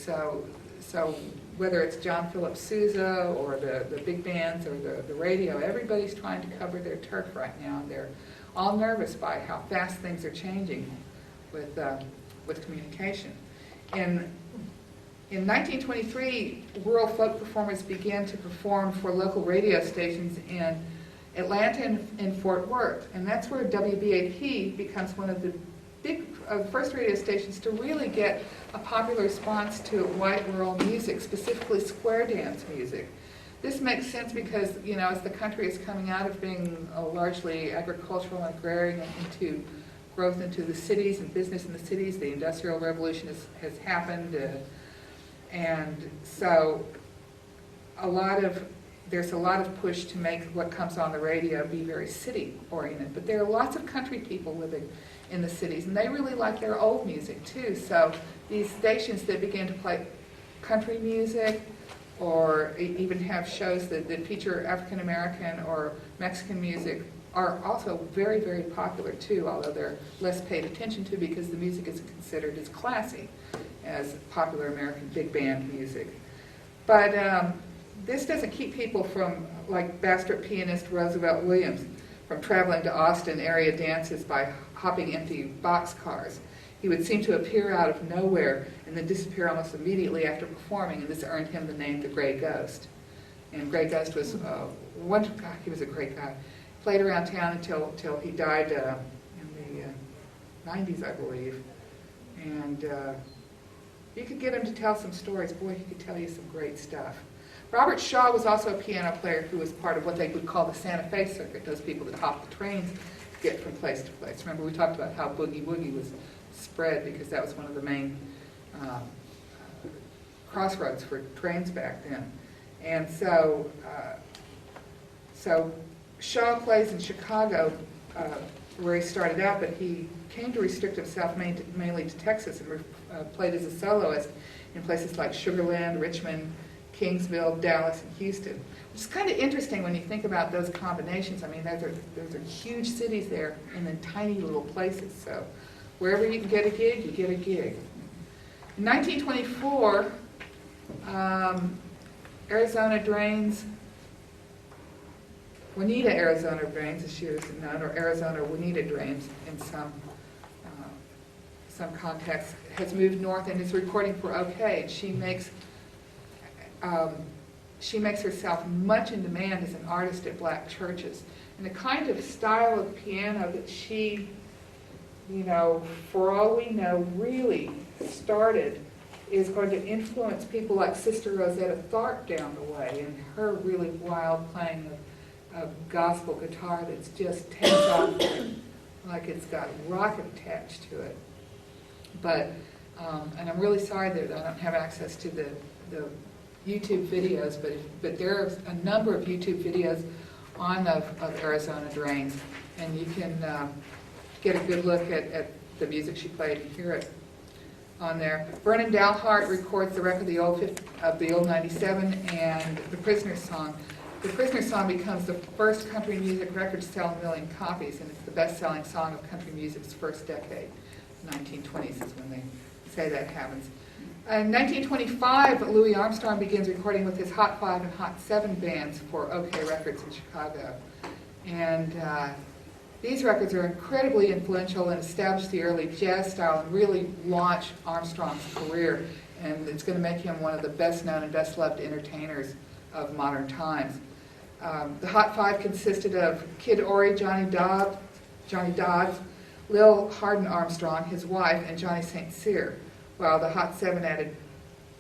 So whether it's John Philip Sousa or the big bands or the radio, everybody's trying to cover their turf right now, and they're all nervous by how fast things are changing with communication. In 1923, rural folk performers began to perform for local radio stations in Atlanta and Fort Worth, and that's where WBAP becomes one of the first radio stations to really get a popular response to white rural music, specifically square dance music. This makes sense because, as the country is coming out of being largely agricultural and agrarian into growth into the cities and business in the cities, the Industrial Revolution has happened, and so there's a lot of push to make what comes on the radio be very city-oriented. But there are lots of country people living in the cities, and they really like their old music too. So these stations that begin to play country music, or even have shows that feature African American or Mexican music, are also very, very popular too, although they're less paid attention to because the music isn't considered as classy as popular American big band music. But this doesn't keep people from, like Bastrop pianist Roosevelt Williams, from traveling to Austin area dances by hopping empty boxcars. He would seem to appear out of nowhere and then disappear almost immediately after performing, and this earned him the name the Gray Ghost. And Gray Ghost was he was a great guy. Played around town until he died in the 90s, I believe. And you could get him to tell some stories. Boy, he could tell you some great stuff. Robert Shaw was also a piano player who was part of what they would call the Santa Fe circuit, those people that hop the trains to get from place to place. Remember, we talked about how Boogie Woogie was spread because that was one of the main crossroads for trains back then. And so Shaw plays in Chicago, where he started out, but he came to restrict himself mainly to Texas and played as a soloist in places like Sugar Land, Richmond, Kingsville, Dallas, and Houston. Which is kind of interesting when you think about those combinations. I mean, those are huge cities there and then tiny little places. So wherever you can get a gig, you get a gig. In 1924, Juanita Arizona Drains, as she was known, or Arizona Juanita Drains in some context, has moved north and is recording for OK. And she makes herself much in demand as an artist at black churches. And the kind of style of piano that she, for all we know, really started is going to influence people like Sister Rosetta Tharpe down the way and her really wild playing of gospel guitar that's just takes off like it's got rocket attached to it. But, and I'm really sorry that I don't have access to the YouTube videos, but there are a number of YouTube videos of Arizona Drains, and you can get a good look at the music she played and hear it on there. Vernon Dalhart records the record of the old 97 and The Prisoner's Song. The Prisoner's Song becomes the first country music record to sell 1 million copies, and it's the best-selling song of country music's first decade. 1920s is when they say that happens. In 1925, Louis Armstrong begins recording with his Hot 5 and Hot 7 bands for OK Records in Chicago. And these records are incredibly influential and establish the early jazz style and really launch Armstrong's career. And it's going to make him one of the best-known and best-loved entertainers of modern times. The Hot 5 consisted of Kid Ory, Johnny Dodds, Lil Hardin Armstrong, his wife, and Johnny St. Cyr, while the Hot 7 added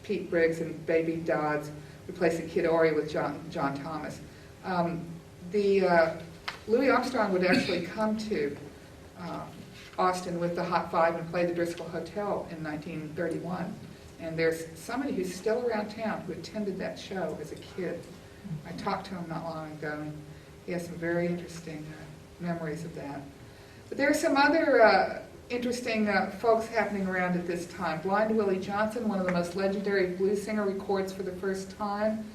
Pete Briggs and Baby Dodds, replacing Kid Ory with John Thomas. Louis Armstrong would actually come to Austin with the Hot 5 and play the Driscoll Hotel in 1931. And there's somebody who's still around town who attended that show as a kid. I talked to him not long ago, and he has some very interesting memories of that. But there are some other interesting folks happening around at this time. Blind Willie Johnson, one of the most legendary blues singer, records for the first time.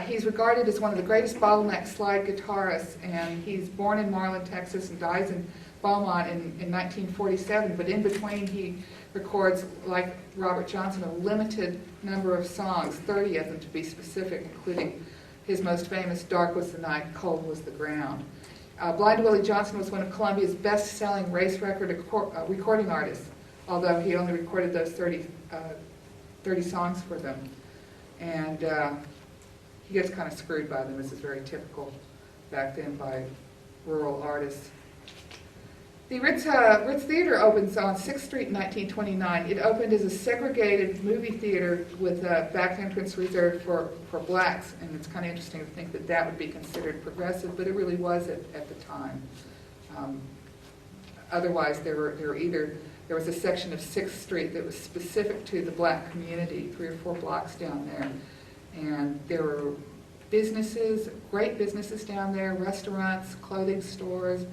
He's regarded as one of the greatest bottleneck slide guitarists, and he's born in Marlin, Texas, and dies in Beaumont in 1947. But in between, he records, like Robert Johnson, a limited number of songs, 30 of them to be specific, including his most famous Dark Was the Night, Cold Was the Ground. Blind Willie Johnson was one of Columbia's best-selling race record recording artists, although he only recorded those 30 songs for them. And he gets kind of screwed by them. This is very typical back then by rural artists. The Ritz Theater opens on 6th Street in 1929. It opened as a segregated movie theater with a back entrance reserved for blacks, and it's kind of interesting to think that that would be considered progressive, but it really was at the time. Otherwise, there was a section of 6th Street that was specific to the black community, 3 or 4 blocks down there, and there were businesses, great businesses down there, restaurants, clothing stores,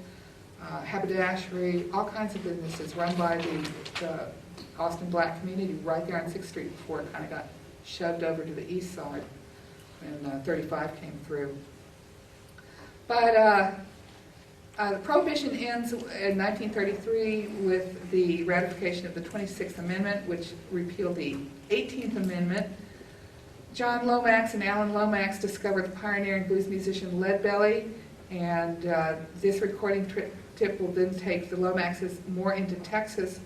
haberdashery, all kinds of businesses run by the Austin black community right there on 6th Street before it kind of got shoved over to the east side when 35 came through. But Prohibition ends in 1933 with the ratification of the 26th Amendment, which repealed the 18th Amendment. John Lomax and Alan Lomax discovered the pioneering blues musician Leadbelly, and this recording tip will then take the Lomaxes more into Texas,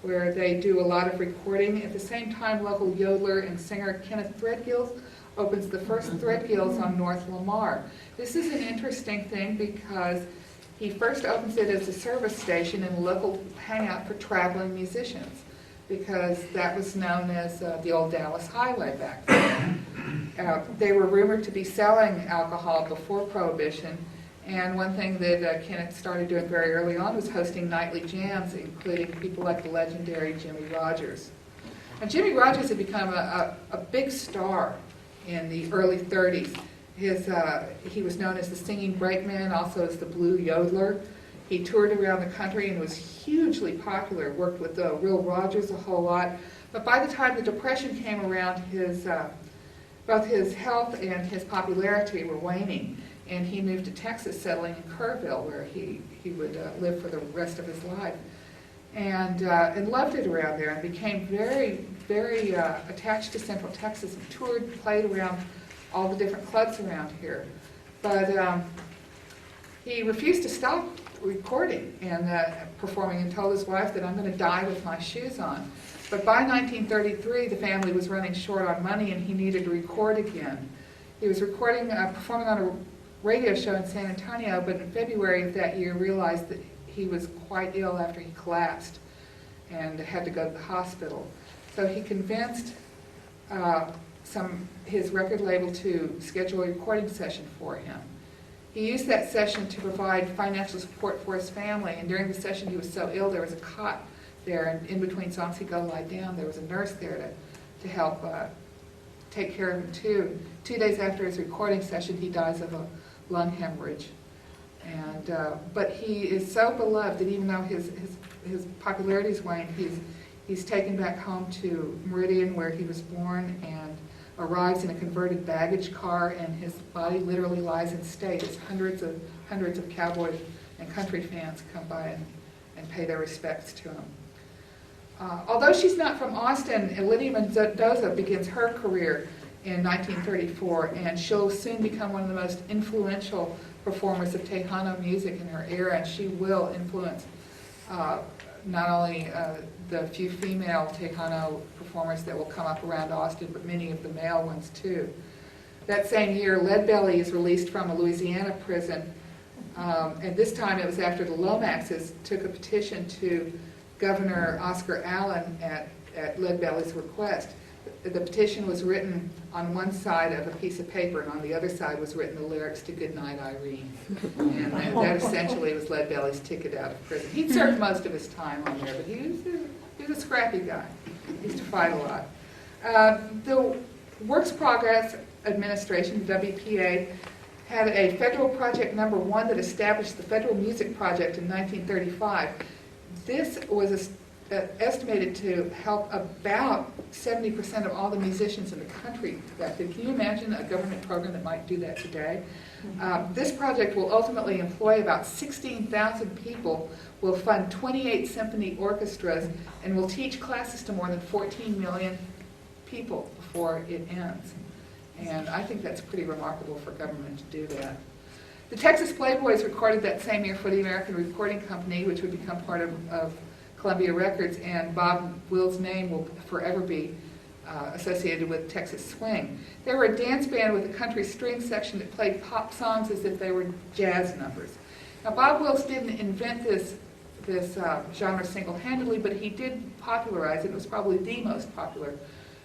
where they do a lot of recording. At the same time, local yodeler and singer Kenneth Threadgills opens the first Threadgills on North Lamar. This is an interesting thing because he first opens it as a service station and a local hangout for traveling musicians, because that was known as the old Dallas Highway back then. They were rumored to be selling alcohol before Prohibition, and one thing that Kenneth started doing very early on was hosting nightly jams, including people like the legendary Jimmy Rogers. And Jimmy Rogers had become a big star in the early 30s. He was known as the singing brakeman, also as the blue yodeler. He toured around the country and was hugely popular, worked with Will Rogers a whole lot. But by the time the Depression came around, both his health and his popularity were waning. And he moved to Texas, settling in Kerrville, where he would live for the rest of his life. And loved it around there, and became very, very attached to Central Texas, and toured, played around all the different clubs around here. But he refused to stop recording and performing, and told his wife that I'm going to die with my shoes on. But by 1933, the family was running short on money, and he needed to record again. He was recording, performing on a radio show in San Antonio, but in February of that year realized that he was quite ill after he collapsed and had to go to the hospital. So he convinced his record label to schedule a recording session for him. He used that session to provide financial support for his family, and during the session he was so ill there was a cot there, and in between songs he'd go lie down. There was a nurse there to help take care of him too. 2 days after his recording session he dies of a lung hemorrhage. But he is so beloved that even though his popularity's waned, he's taken back home to Meridian, where he was born, and arrives in a converted baggage car, and his body literally lies in state as hundreds of cowboy and country fans come by and pay their respects to him. Although she's not from Austin, Lydia Mendoza begins her career in 1934, and she'll soon become one of the most influential performers of Tejano music in her era, and she will influence not only the few female Tejano performers that will come up around Austin, but many of the male ones too. That same year, Leadbelly is released from a Louisiana prison, and this time it was after the Lomaxes took a petition to Governor Oscar Allen at Leadbelly's request. The petition was written on one side of a piece of paper, and on the other side was written the lyrics to Goodnight Irene. And that essentially was Leadbelly's ticket out of prison. He'd served most of his time on there, but he was a scrappy guy. He used to fight a lot. The Works Progress Administration, the WPA, had a federal project number 1 that established the Federal Music Project in 1935. This was estimated to help about 70% of all the musicians in the country. Can you imagine a government program that might do that today? This project will ultimately employ about 16,000 people, will fund 28 symphony orchestras, and will teach classes to more than 14 million people before it ends. And I think that's pretty remarkable for government to do that. The Texas Playboys recorded that same year for the American Recording Company, which would become part of Columbia Records, and Bob Will's name will forever be associated with Texas swing. They were a dance band with a country string section that played pop songs as if they were jazz numbers. Now, Bob Wills didn't invent this this genre single-handedly, but he did popularize it. It was probably the most popular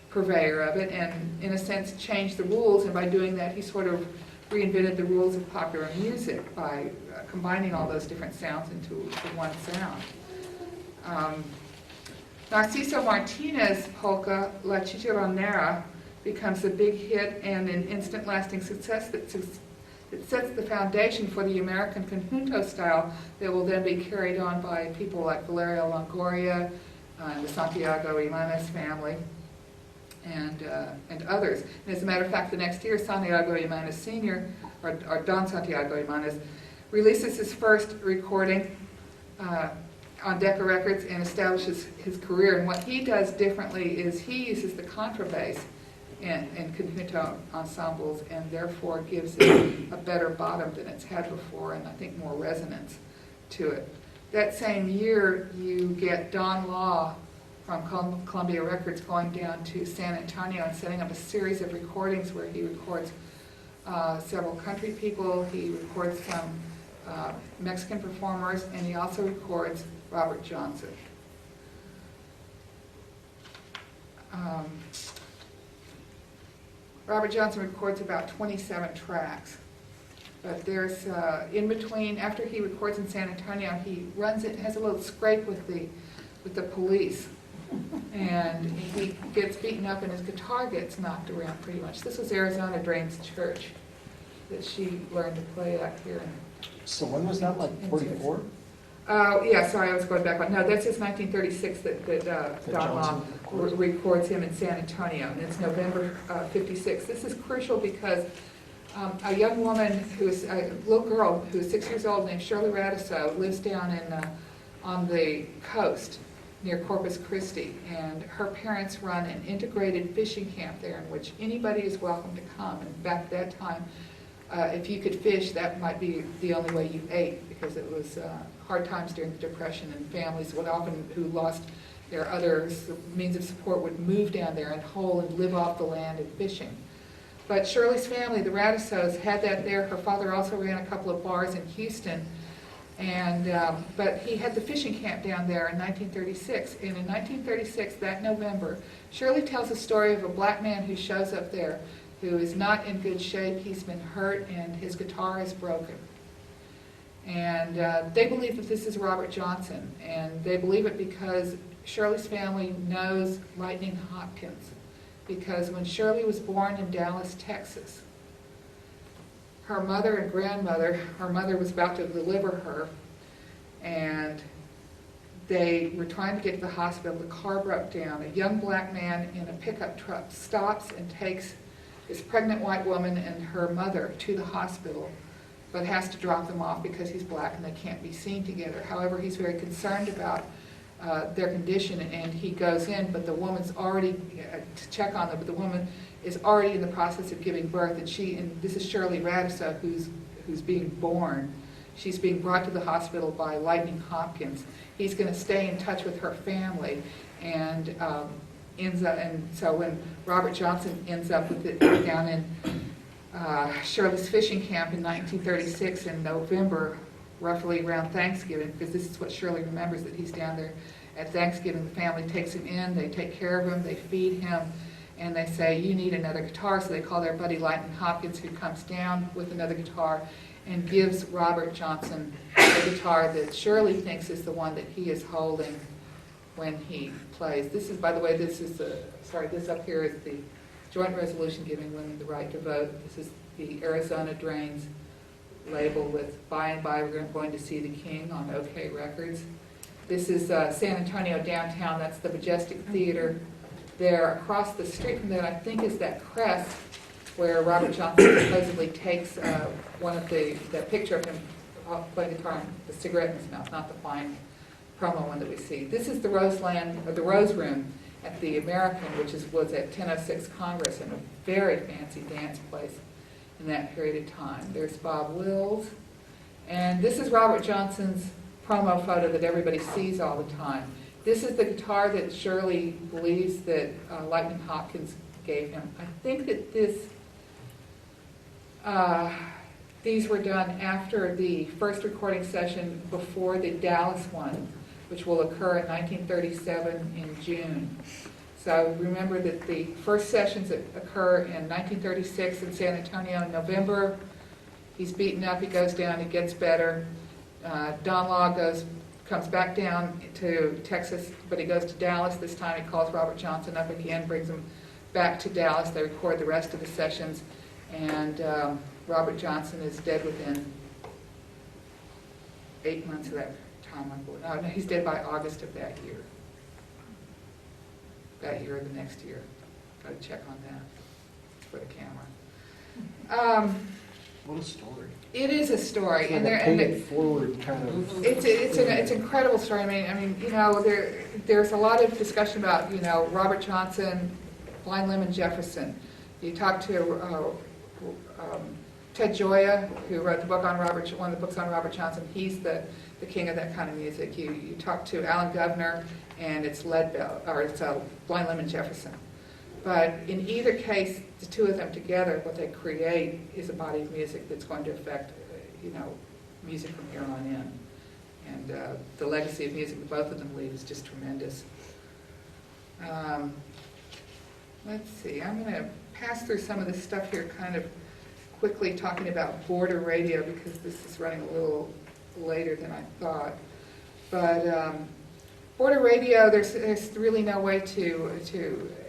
purveyor of it, and in a sense changed the rules, and by doing that he sort of reinvented the rules of popular music by combining all those different sounds into one sound. Narciso Martinez polka, La Chicharronera, becomes a big hit and an instant lasting success that sets the foundation for the American conjunto style that will then be carried on by people like Valerio Longoria, the Santiago Ibanez family, and others. And as a matter of fact, the next year, Santiago Ibanez Sr., or Don Santiago Ibanez, releases his first recording on Decca Records and establishes his career. And what he does differently is he uses the contrabass in conjunto ensembles, and therefore gives it a better bottom than it's had before, and I think more resonance to it. That same year, you get Don Law from Columbia Records going down to San Antonio and setting up a series of recordings where he records several country people, he records some Mexican performers, and he also records Robert Johnson. Robert Johnson records about 27 tracks, but there's in between, after he records in San Antonio, he runs it, has a little scrape with the police, and he gets beaten up and his guitar gets knocked around pretty much. This was Arizona Drain's church that she learned to play out here. So when was that, like 44? Yeah, sorry, I was going back on. No, that's his 1936 that Don Law records him in San Antonio, and it's November 56. This is crucial because a young woman a little girl who is 6 years old named Shirley Radiso lives down on the coast near Corpus Christi, and her parents run an integrated fishing camp there in which anybody is welcome to come. And back at that time, if you could fish, that might be the only way you ate, because it was hard times during the Depression, and families would often, who lost their other means of support, would move down there and hole and live off the land and fishing. But Shirley's family, the Radisos, had that there. Her father also ran a couple of bars in Houston, and but he had the fishing camp down there in 1936. And in 1936, that November, Shirley tells a story of a black man who shows up there who is not in good shape. He's been hurt and his guitar is broken. And they believe that this is Robert Johnson, and they believe it because Shirley's family knows Lightning Hopkins, because when Shirley was born in Dallas, Texas, her mother and grandmother, her mother was about to deliver her, and they were trying to get to the hospital. The car broke down. A young black man in a pickup truck stops and takes this pregnant white woman and her mother to the hospital, but has to drop them off because he's black and they can't be seen together. However, he's very concerned about their condition, and he goes in, but the woman's already, to check on them, but the woman is already in the process of giving birth, and this is Shirley Radiso who's being born. She's being brought to the hospital by Lightning Hopkins. He's going to stay in touch with her family, and ends up, and so when Robert Johnson ends up with it down in Shirley's fishing camp in 1936 in November, roughly around Thanksgiving, because this is what Shirley remembers, that he's down there at Thanksgiving. The family takes him in, they take care of him, they feed him, and they say, you need another guitar. So they call their buddy Lightning Hopkins, who comes down with another guitar and gives Robert Johnson a guitar that Shirley thinks is the one that he is holding when he plays. This is, by the way, this up here is the joint resolution giving women the right to vote. This is the Arizona Drains label with "By and By We're Going to See the King" on OK Records. This is San Antonio downtown. That's the Majestic Theater. There, across the street from that, I think, is that crest where Robert Johnson supposedly takes that picture of him playing guitar and the cigarette in his mouth, not the fine promo one that we see. This is the Rose Room at the American, which was at 1006 Congress, and a very fancy dance place in that period of time. There's Bob Wills, and this is Robert Johnson's promo photo that everybody sees all the time. This is the guitar that Shirley believes that Lightning Hopkins gave him. I think that this These were done after the first recording session before the Dallas one, which will occur in 1937 in June. So remember that the first sessions that occur in 1936 in San Antonio in November. He's beaten up, he goes down, he gets better. Don Law comes back down to Texas, but he goes to Dallas. This time he calls Robert Johnson up again, brings him back to Dallas. They record the rest of the sessions, and Robert Johnson is dead within 8 months of that time, I believe. No, he's dead by August of that year. That year or the next year. Got to check on that for the camera. What a story. It is a story, It's and like a there, pay it forward kind of. it's an incredible story. I mean, you know, there's a lot of discussion about, you know, Robert Johnson, Blind Lemon Jefferson. You talk to Ted Gioia, who wrote the book on one of the books on Robert Johnson. He's the king of that kind of music. You talk to Alan Governor, and it's Blind Lemon Jefferson. But in either case, the two of them together, what they create is a body of music that's going to affect, you know, music from here on in. And the legacy of music that both of them leave is just tremendous. Let's see, I'm going to pass through some of this stuff here kind of quickly, talking about border radio, because this is running a little later than I thought. But border radio, there's really no way to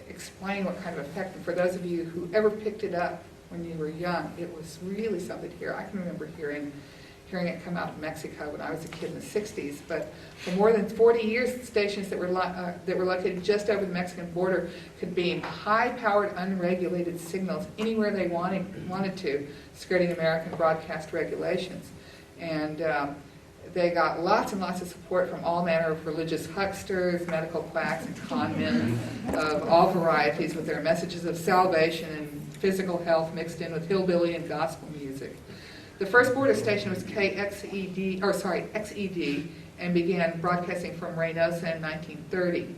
explain what kind of effect. And for those of you who ever picked it up when you were young, it was really something here. I can remember hearing it come out of Mexico when I was a kid in the 60s. But for more than 40 years, stations that were located just over the Mexican border could beam high-powered, unregulated signals anywhere they wanted to, skirting American broadcast regulations. And they got lots and lots of support from all manner of religious hucksters, medical quacks, and con men of all varieties, with their messages of salvation and physical health mixed in with hillbilly and gospel music. The first border station was XED, and began broadcasting from Reynosa in 1930.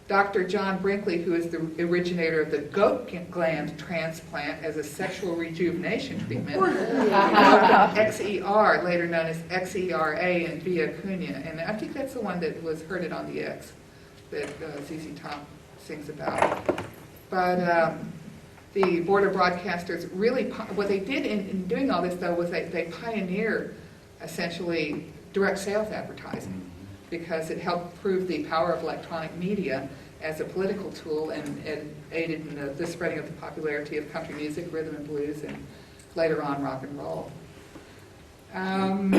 Dr. John Brinkley, who is the originator of the goat gland transplant as a sexual rejuvenation treatment, XER, later known as XERA in Via Cunha. And I think that's the one that was Heard It on the X that ZZ Top sings about. But the border broadcasters really, what they did in doing all this, though, was they pioneered, essentially, direct sales advertising, because it helped prove the power of electronic media as a political tool, and it aided in the spreading of the popularity of country music, rhythm and blues, and later on rock and roll. In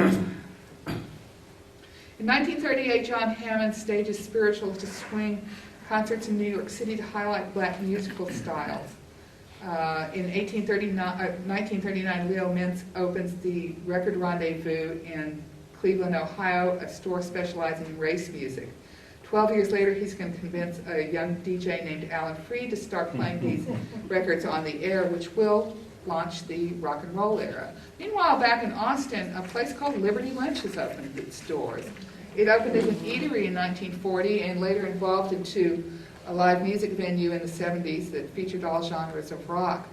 1938, John Hammond stages spiritual to swing concerts in New York City to highlight black musical styles. In 1939, Leo Mintz opens the Record Rendezvous in Cleveland, Ohio, a store specializing in race music. 12 years later, he's going to convince a young DJ named Alan Freed to start playing these records on the air, which will launch the rock and roll era. Meanwhile, back in Austin, a place called Liberty Lunch has opened its doors. It opened as an eatery in 1940 and later evolved into a live music venue in the 70s that featured all genres of rock.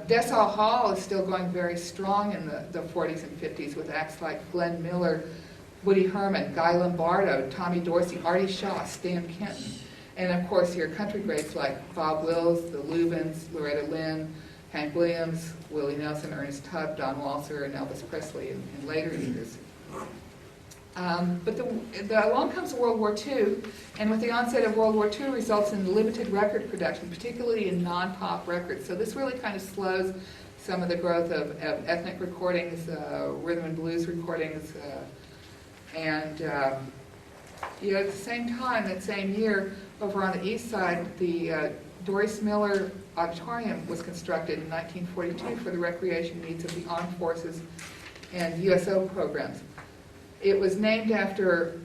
Dessau Hall is still going very strong in the 40s and 50s with acts like Glenn Miller, Woody Herman, Guy Lombardo, Tommy Dorsey, Artie Shaw, Stan Kenton. And of course your country greats like Bob Wills, the Lubins, Loretta Lynn, Hank Williams, Willie Nelson, Ernest Tubb, Don Walser, and Elvis Presley in later years. But along comes World War II, and with the onset of World War II results in limited record production, particularly in non-pop records. So this really kind of slows some of the growth of ethnic recordings, rhythm and blues recordings, at the same time, that same year, over on the east side, the Doris Miller Auditorium was constructed in 1942 for the recreation needs of the armed forces and USO programs. It was named after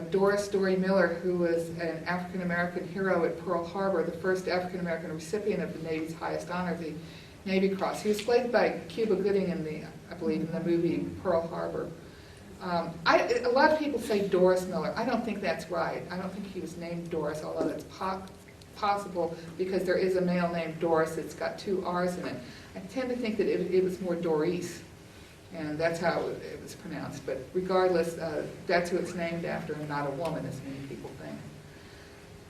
Doris Dory Miller, who was an African-American hero at Pearl Harbor, the first African-American recipient of the Navy's highest honor, the Navy Cross. He was played by Cuba Gooding I believe, in the movie Pearl Harbor. A lot of people say Doris Miller. I don't think that's right. I don't think he was named Doris, although that's possible because there is a male named Doris. It's got 2 R's in it. I tend to think that it was more Doris, and that's how it was pronounced. But regardless, that's who it's named after, and not a woman, as many people think.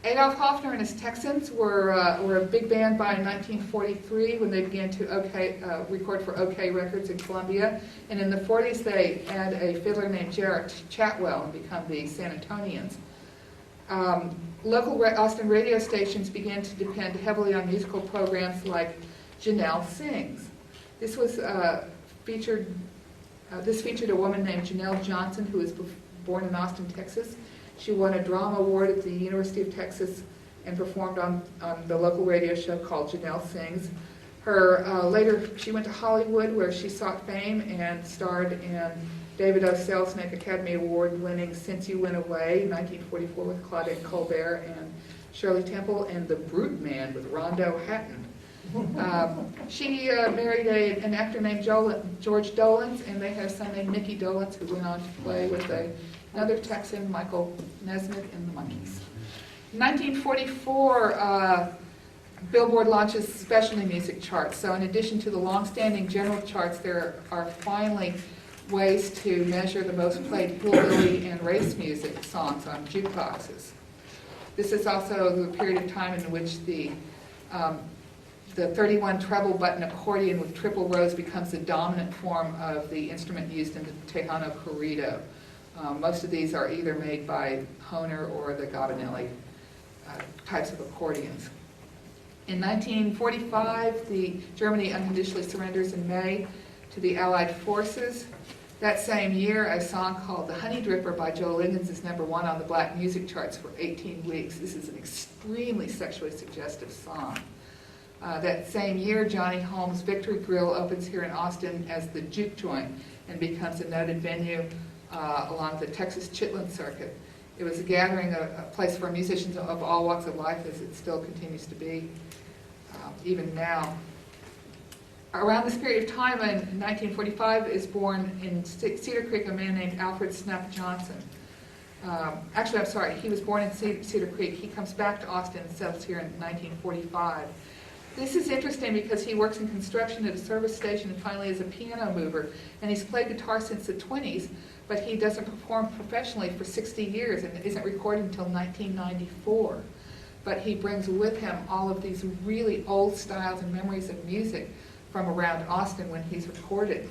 Adolf Hoffner and his Texans were a big band by 1943 when they began to record for OK Records in Columbia. And in the 40s, they had a fiddler named Jarrett Chatwell and become the San Antonians. Local Austin radio stations began to depend heavily on musical programs like Janelle Sings. This was featured a woman named Janelle Johnson, who was born in Austin, Texas. She won a drama award at the University of Texas and performed on the local radio show called Janelle Sings. Later, she went to Hollywood, where she sought fame and starred in David O. Selznick Academy Award-winning Since You Went Away, 1944, with Claudette Colbert and Shirley Temple, and The Brute Man with Rondo Hatton. She married an actor named George Dolans, and they had a son named Mickey Dolans, who went on to play with another Texan, Michael Nesmith, in the Monkees. In 1944, Billboard launches specialty music charts. So in addition to the long-standing general charts, there are finally ways to measure the most played hillbilly and race music songs on jukeboxes. This is also the period of time in which the 31 treble button accordion with triple rows becomes the dominant form of the instrument used in the Tejano corrido. Most of these are either made by Hohner or the Gabinelli types of accordions. In 1945, Germany unconditionally surrenders in May to the Allied forces. That same year, a song called The Honey Dripper by Joe Liggins is #1 on the black music charts for 18 weeks. This is an extremely sexually suggestive song. That same year, Johnny Holmes' Victory Grill opens here in Austin as the Juke Joint and becomes a noted venue along the Texas Chitlin circuit. It was a gathering, a place for musicians of all walks of life, as it still continues to be, even now. Around this period of time, in 1945, is born in Cedar Creek a man named Alfred Snuff Johnson. Actually, I'm sorry, he was born in Cedar Creek. He comes back to Austin and settles here in 1945. This is interesting because he works in construction at a service station and finally is a piano mover, and he's played guitar since the 20s, but he doesn't perform professionally for 60 years and isn't recorded until 1994. But he brings with him all of these really old styles and memories of music from around Austin when he's recorded.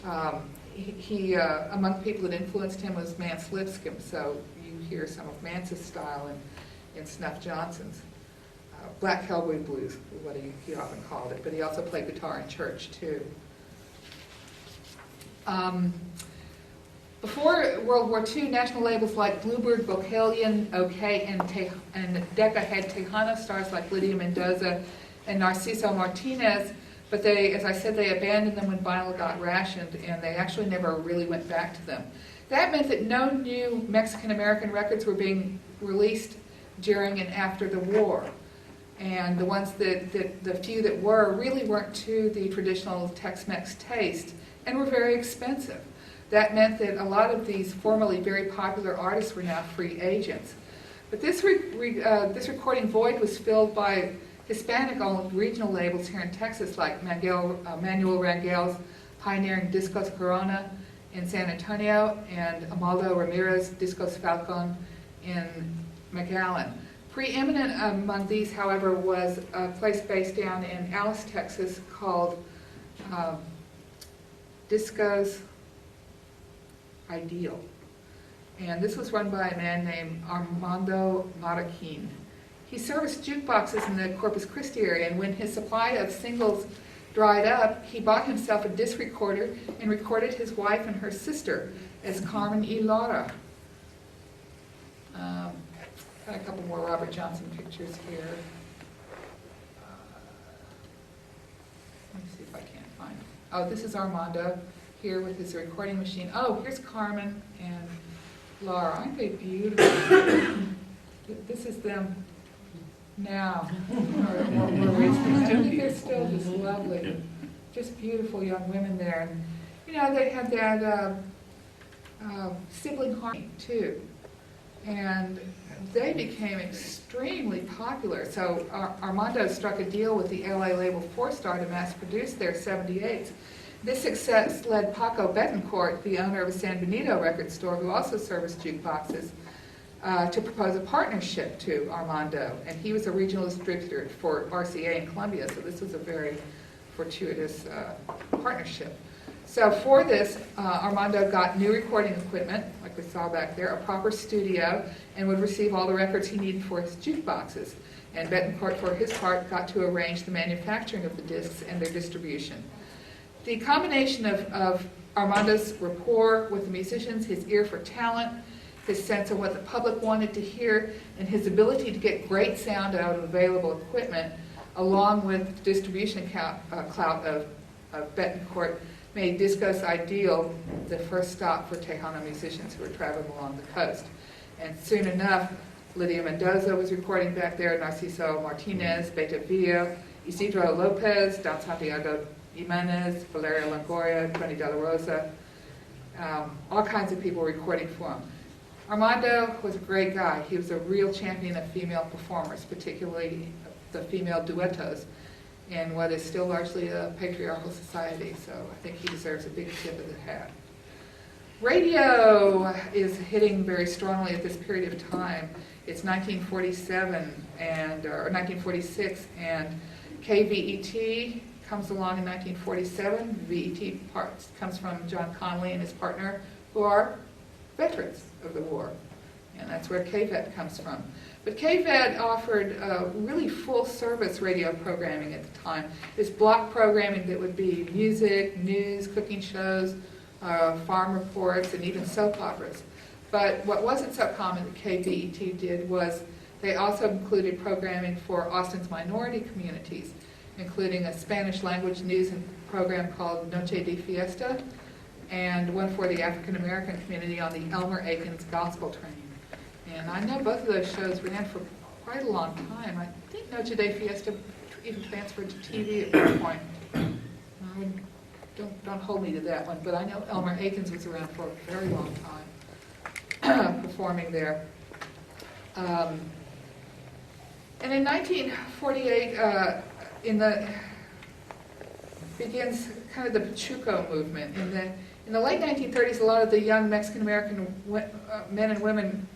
Among the people that influenced him was Mance Lipscomb, so you hear some of Mance's style in Snuff Johnson's. Black Cowboy Blues, what he often called it, but he also played guitar in church too. Before World War II, national labels like Bluebird, Vocalion, OK, and Decca had Tejano stars like Lydia Mendoza and Narciso Martinez, but they, as I said, they abandoned them when vinyl got rationed, and they actually never really went back to them. That meant that no new Mexican-American records were being released during and after the war. And the ones the few that were really weren't to the traditional Tex-Mex taste and were very expensive. That meant that a lot of these formerly very popular artists were now free agents. But this recording void was filled by Hispanic-owned regional labels here in Texas, like Manuel Rangel's pioneering Discos Corona in San Antonio and Amaldo Ramirez Discos Falcon in McAllen. Preeminent among these, however, was a place based down in Alice, Texas called Discos Ideal. And this was run by a man named Armando Marroquin. He serviced jukeboxes in the Corpus Christi area, and when his supply of singles dried up, he bought himself a disc recorder and recorded his wife and her sister as Carmen y Laura. Got a couple more Robert Johnson pictures here. Let me see if I can't find it. Oh, this is Armando here with his recording machine. Oh, here's Carmen and Laura. Aren't they beautiful? This is them now. Or more recently. I think they're still just lovely, just beautiful young women there. And, you know, they had that sibling harmony too. And they became extremely popular. So Armando struck a deal with the LA label Four Star to mass produce their 78s. This success led Paco Betancourt, the owner of a San Benito record store who also serviced jukeboxes, to propose a partnership to Armando. And he was a regional distributor for RCA in Colombia, so this was a very fortuitous partnership. So for this, Armando got new recording equipment, like we saw back there, a proper studio, and would receive all the records he needed for his jukeboxes. And Betancourt, for his part, got to arrange the manufacturing of the discs and their distribution. The combination of Armando's rapport with the musicians, his ear for talent, his sense of what the public wanted to hear, and his ability to get great sound out of available equipment, along with distribution clout of Betancourt, made Discos Ideal the first stop for Tejano musicians who were traveling along the coast. And soon enough, Lydia Mendoza was recording back there, Narciso Martinez, Beta Villa, Isidro Lopez, Don Santiago Jimenez, Valeria Longoria, Tony De La Rosa, all kinds of people recording for him. Armando was a great guy. He was a real champion of female performers, particularly the female duettos, in what is still largely a patriarchal society, so I think he deserves a big tip of the hat. Radio is hitting very strongly at this period of time. It's 1947 or 1946, and KVET comes along in 1947. VET comes from John Conley and his partner, who are veterans of the war, and that's where KVET comes from. But KVET offered really full-service radio programming at the time. This block programming that would be music, news, cooking shows, farm reports, and even soap operas. But what wasn't so common that KVET did was they also included programming for Austin's minority communities, including a Spanish-language news program called Noche de Fiesta, and one for the African-American community on the Elmer Aikens Gospel Train. And I know both of those shows ran for quite a long time. I think Noche de Fiesta even transferred to TV at one point. Don't hold me to that one, but I know Elmer Aikens was around for a very long time performing there. And in 1948, begins kind of the Pachuco movement. In the late 1930s, a lot of the young Mexican-American men and women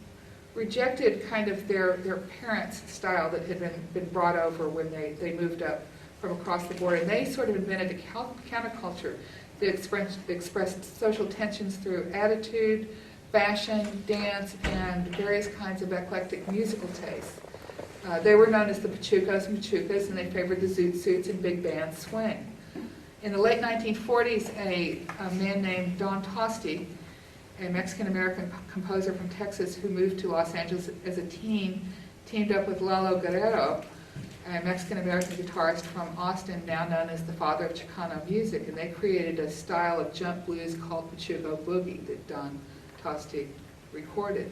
rejected kind of their parents' style that had been brought over when they moved up from across the border. And they sort of invented a counterculture that expressed social tensions through attitude, fashion, dance, and various kinds of eclectic musical tastes. They were known as the Pachucos and Pachucas, and they favored the zoot suits and big band swing. In the late 1940s, a man named Don Tosti, a Mexican-American composer from Texas who moved to Los Angeles as a teen, teamed up with Lalo Guerrero, a Mexican-American guitarist from Austin, now known as the father of Chicano music, and they created a style of jump blues called Pachuco Boogie that Don Tosti recorded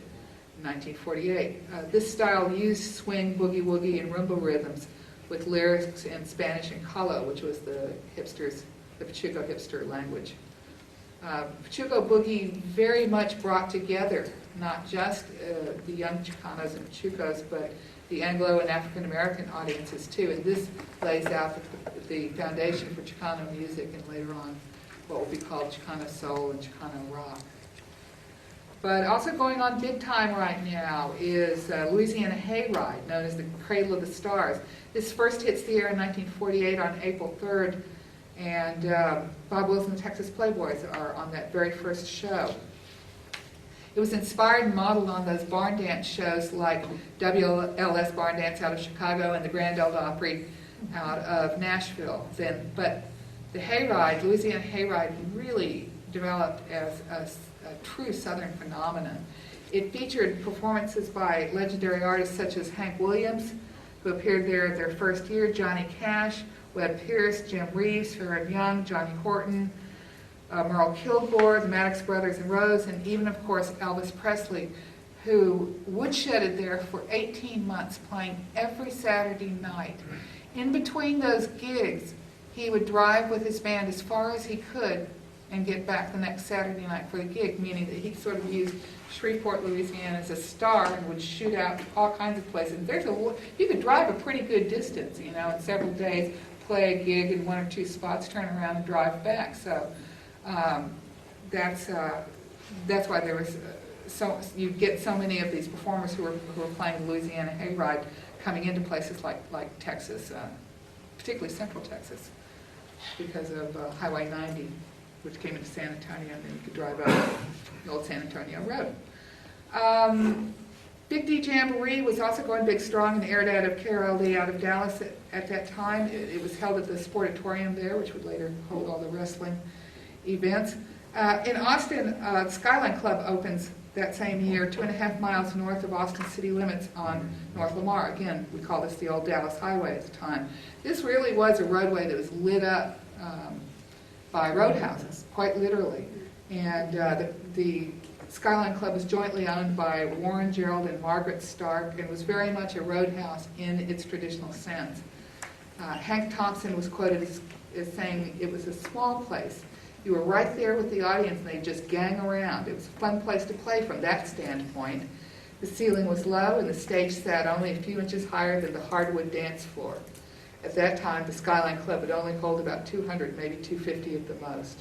in 1948. This style used swing, boogie-woogie, and rumba rhythms with lyrics in Spanish and Calo, which was the Pachuco hipster language. Pachuco Boogie very much brought together not just the young Chicanos and Pachucos, but the Anglo and African American audiences too. And this lays out the foundation for Chicano music and later on what will be called Chicano soul and Chicano rock. But also going on big time right now is Louisiana Hayride, known as the Cradle of the Stars. This first hits the air in 1948 on April 3rd, and Bob Wilson and the Texas Playboys are on that very first show. It was inspired and modeled on those barn dance shows like WLS Barn Dance out of Chicago and the Grand Ole Opry out of Nashville. But the Hayride, Louisiana Hayride, really developed as a true Southern phenomenon. It featured performances by legendary artists such as Hank Williams, who appeared there their first year, Johnny Cash, Webb Pierce, Jim Reeves, Farrah Young, Johnny Horton, Merle Kilgore, the Maddox Brothers and Rose, and even, of course, Elvis Presley, who woodshedded there for 18 months, playing every Saturday night. In between those gigs, he would drive with his band as far as he could and get back the next Saturday night for the gig, meaning that he sort of used Shreveport, Louisiana as a star and would shoot out all kinds of places. You could drive a pretty good distance, in several days, play a gig in one or two spots, turn around and drive back. So that's why there was you get so many of these performers who are playing the Louisiana Hayride coming into places like Texas, particularly Central Texas, because of Highway 90, which came into San Antonio, and then you could drive up the old San Antonio Road. Big D Jamboree was also going big strong and aired out of KRLD out of Dallas at that time. It was held at the Sportatorium there, which would later hold all the wrestling events. In Austin, Skyline Club opens that same year, 2.5 miles north of Austin city limits on North Lamar. Again, we call this the old Dallas Highway at the time. This really was a roadway that was lit up by roadhouses, quite literally. And the Skyline Club was jointly owned by Warren Gerald and Margaret Stark, and was very much a roadhouse in its traditional sense. Hank Thompson was quoted as saying it was a small place. You were right there with the audience, and they'd just gang around. It was a fun place to play from that standpoint. The ceiling was low, and the stage sat only a few inches higher than the hardwood dance floor. At that time, the Skyline Club would only hold about 200, maybe 250 at the most.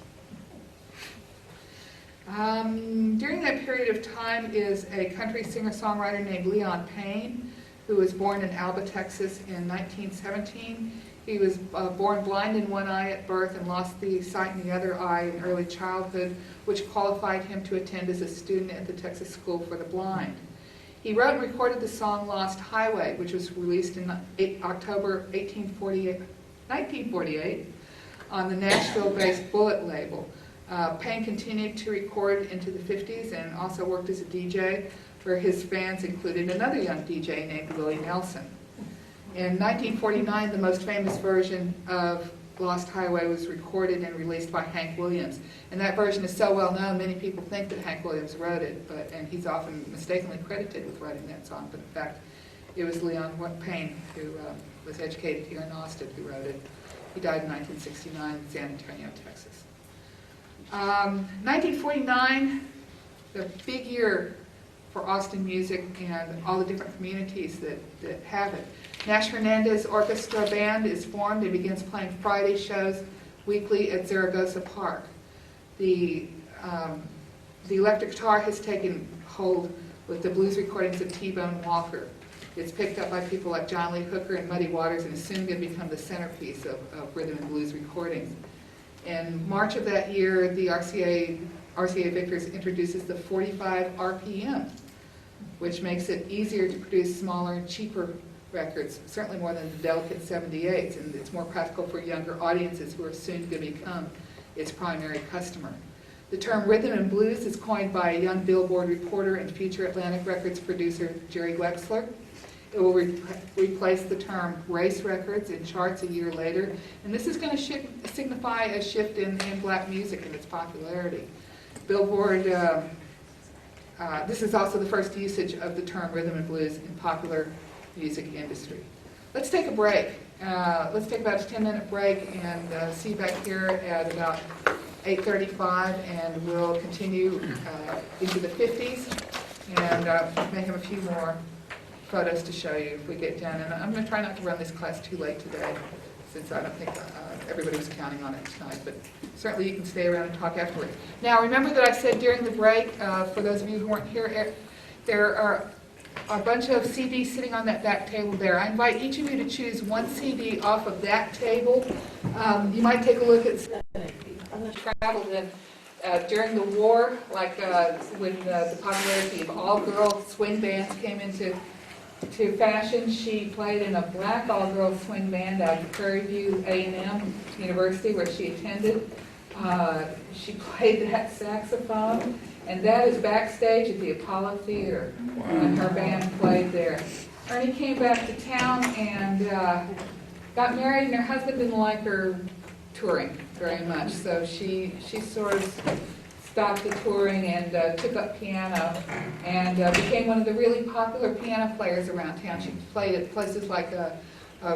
During that period of time is a country singer-songwriter named Leon Payne, who was born in Alba, Texas in 1917. He was born blind in one eye at birth and lost the sight in the other eye in early childhood, which qualified him to attend as a student at the Texas School for the Blind. He wrote and recorded the song Lost Highway, which was released in October 1948 on the Nashville-based Bullet label. Payne continued to record into the 50s and also worked as a DJ, where his fans included another young DJ named Willie Nelson. In 1949, the most famous version of Lost Highway was recorded and released by Hank Williams. And that version is so well known, many people think that Hank Williams wrote it, and he's often mistakenly credited with writing that song. But in fact, it was Leon Payne, who was educated here in Austin, who wrote it. He died in 1969 in San Antonio, Texas. 1949, the big year for Austin music and all the different communities that have it. Nash Hernandez Orchestra Band is formed and begins playing Friday shows weekly at Zaragoza Park. The electric guitar has taken hold with the blues recordings of T-Bone Walker. It's picked up by people like John Lee Hooker and Muddy Waters, and is soon going to become the centerpiece of rhythm and blues recordings. In March of that year, the RCA Victors introduces the 45 RPM, which makes it easier to produce smaller and cheaper records, certainly more than the delicate 78s, and it's more practical for younger audiences who are soon to become its primary customer. The term rhythm and blues is coined by a young Billboard reporter and future Atlantic Records producer, Jerry Wexler. It will replace the term race records in charts a year later, and this is going to signify a shift in black music and its popularity. Billboard, this is also the first usage of the term rhythm and blues in popular music industry. Let's take a break. Let's take about a 10-minute break and see you back here at about 8:35, and we'll continue into the 50s, and may have a few more photos to show you if we get done. And I'm going to try not to run this class too late today, since I don't think everybody was counting on it tonight, but certainly you can stay around and talk afterwards. Now, remember that I said during the break, for those of you who weren't here, there are a bunch of CDs sitting on that back table there. I invite each of you to choose one CD off of that table. You might take a look at traveled in during the war, like when the popularity of all-girl swing bands came into fashion. She played in a black all-girl swing band out of Prairie View A&M University, where she attended. She played that saxophone, and that is backstage at the Apollo Theater. Wow. And her band played there. Ernie came back to town and got married, and her husband didn't like her touring very much, so she sort of stopped the touring and took up piano, and became one of the really popular piano players around town. She played at places like a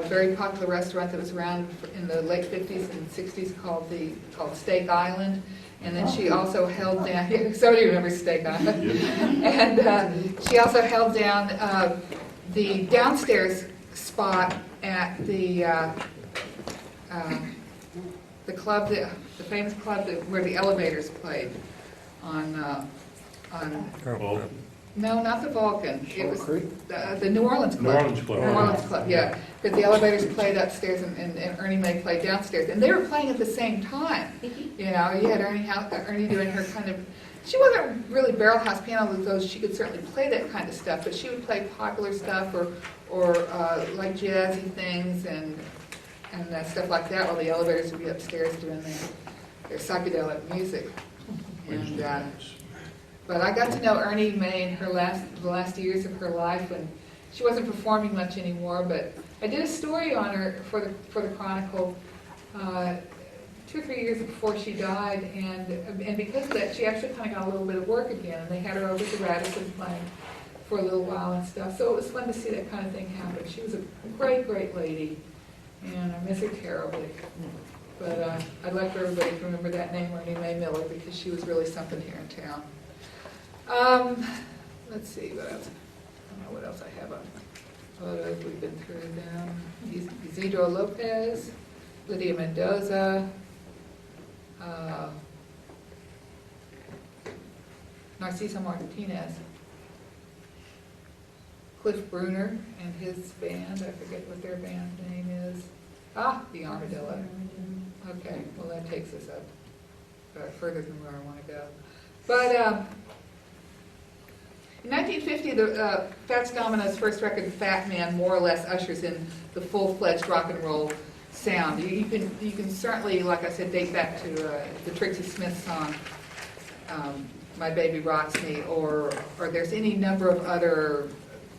very popular restaurant that was around in the late 50s and 60s called Steak Island, And then she also held down, yeah, somebody remembers Steak Island. And she also held down the downstairs spot at the club, the famous club where the Elevators played on no, not the Vulcan. It was the New Orleans Club. New Orleans Club. New Orleans Club, yeah. Because the Elevators played upstairs and Ernie Mae played downstairs. And they were playing at the same time. You know, you had Ernie doing her kind of, she wasn't really barrel house piano, though she could certainly play that kind of stuff, but she would play popular stuff or like jazzy things and stuff like that while the Elevators would be upstairs doing their psychedelic music. And but I got to know Ernie Mae in the last years of her life when she wasn't performing much anymore. But I did a story on her for the Chronicle 2 or 3 years before she died, and because of that, she actually kind of got a little bit of work again. And they had her over to Radisson playing for a little while and stuff. So it was fun to see that kind of thing happen. She was a great, great lady, and I miss her terribly. But I'd like for everybody to remember that name, Ernie Mae Miller, because she was really something here in town. Let's see, what else? I don't know what else I have on photos. We've been through them. Isidro Lopez, Lydia Mendoza, Narciso Martinez, Cliff Bruner and his band. I forget what their band name is. The Armadillo. Okay, well that takes us up further than where I want to go. But in 1950, the Fats Domino's first record, Fat Man, more or less ushers in the full-fledged rock and roll sound. You can certainly, like I said, date back to the Trixie Smith song, My Baby Rocks Me, or there's any number of other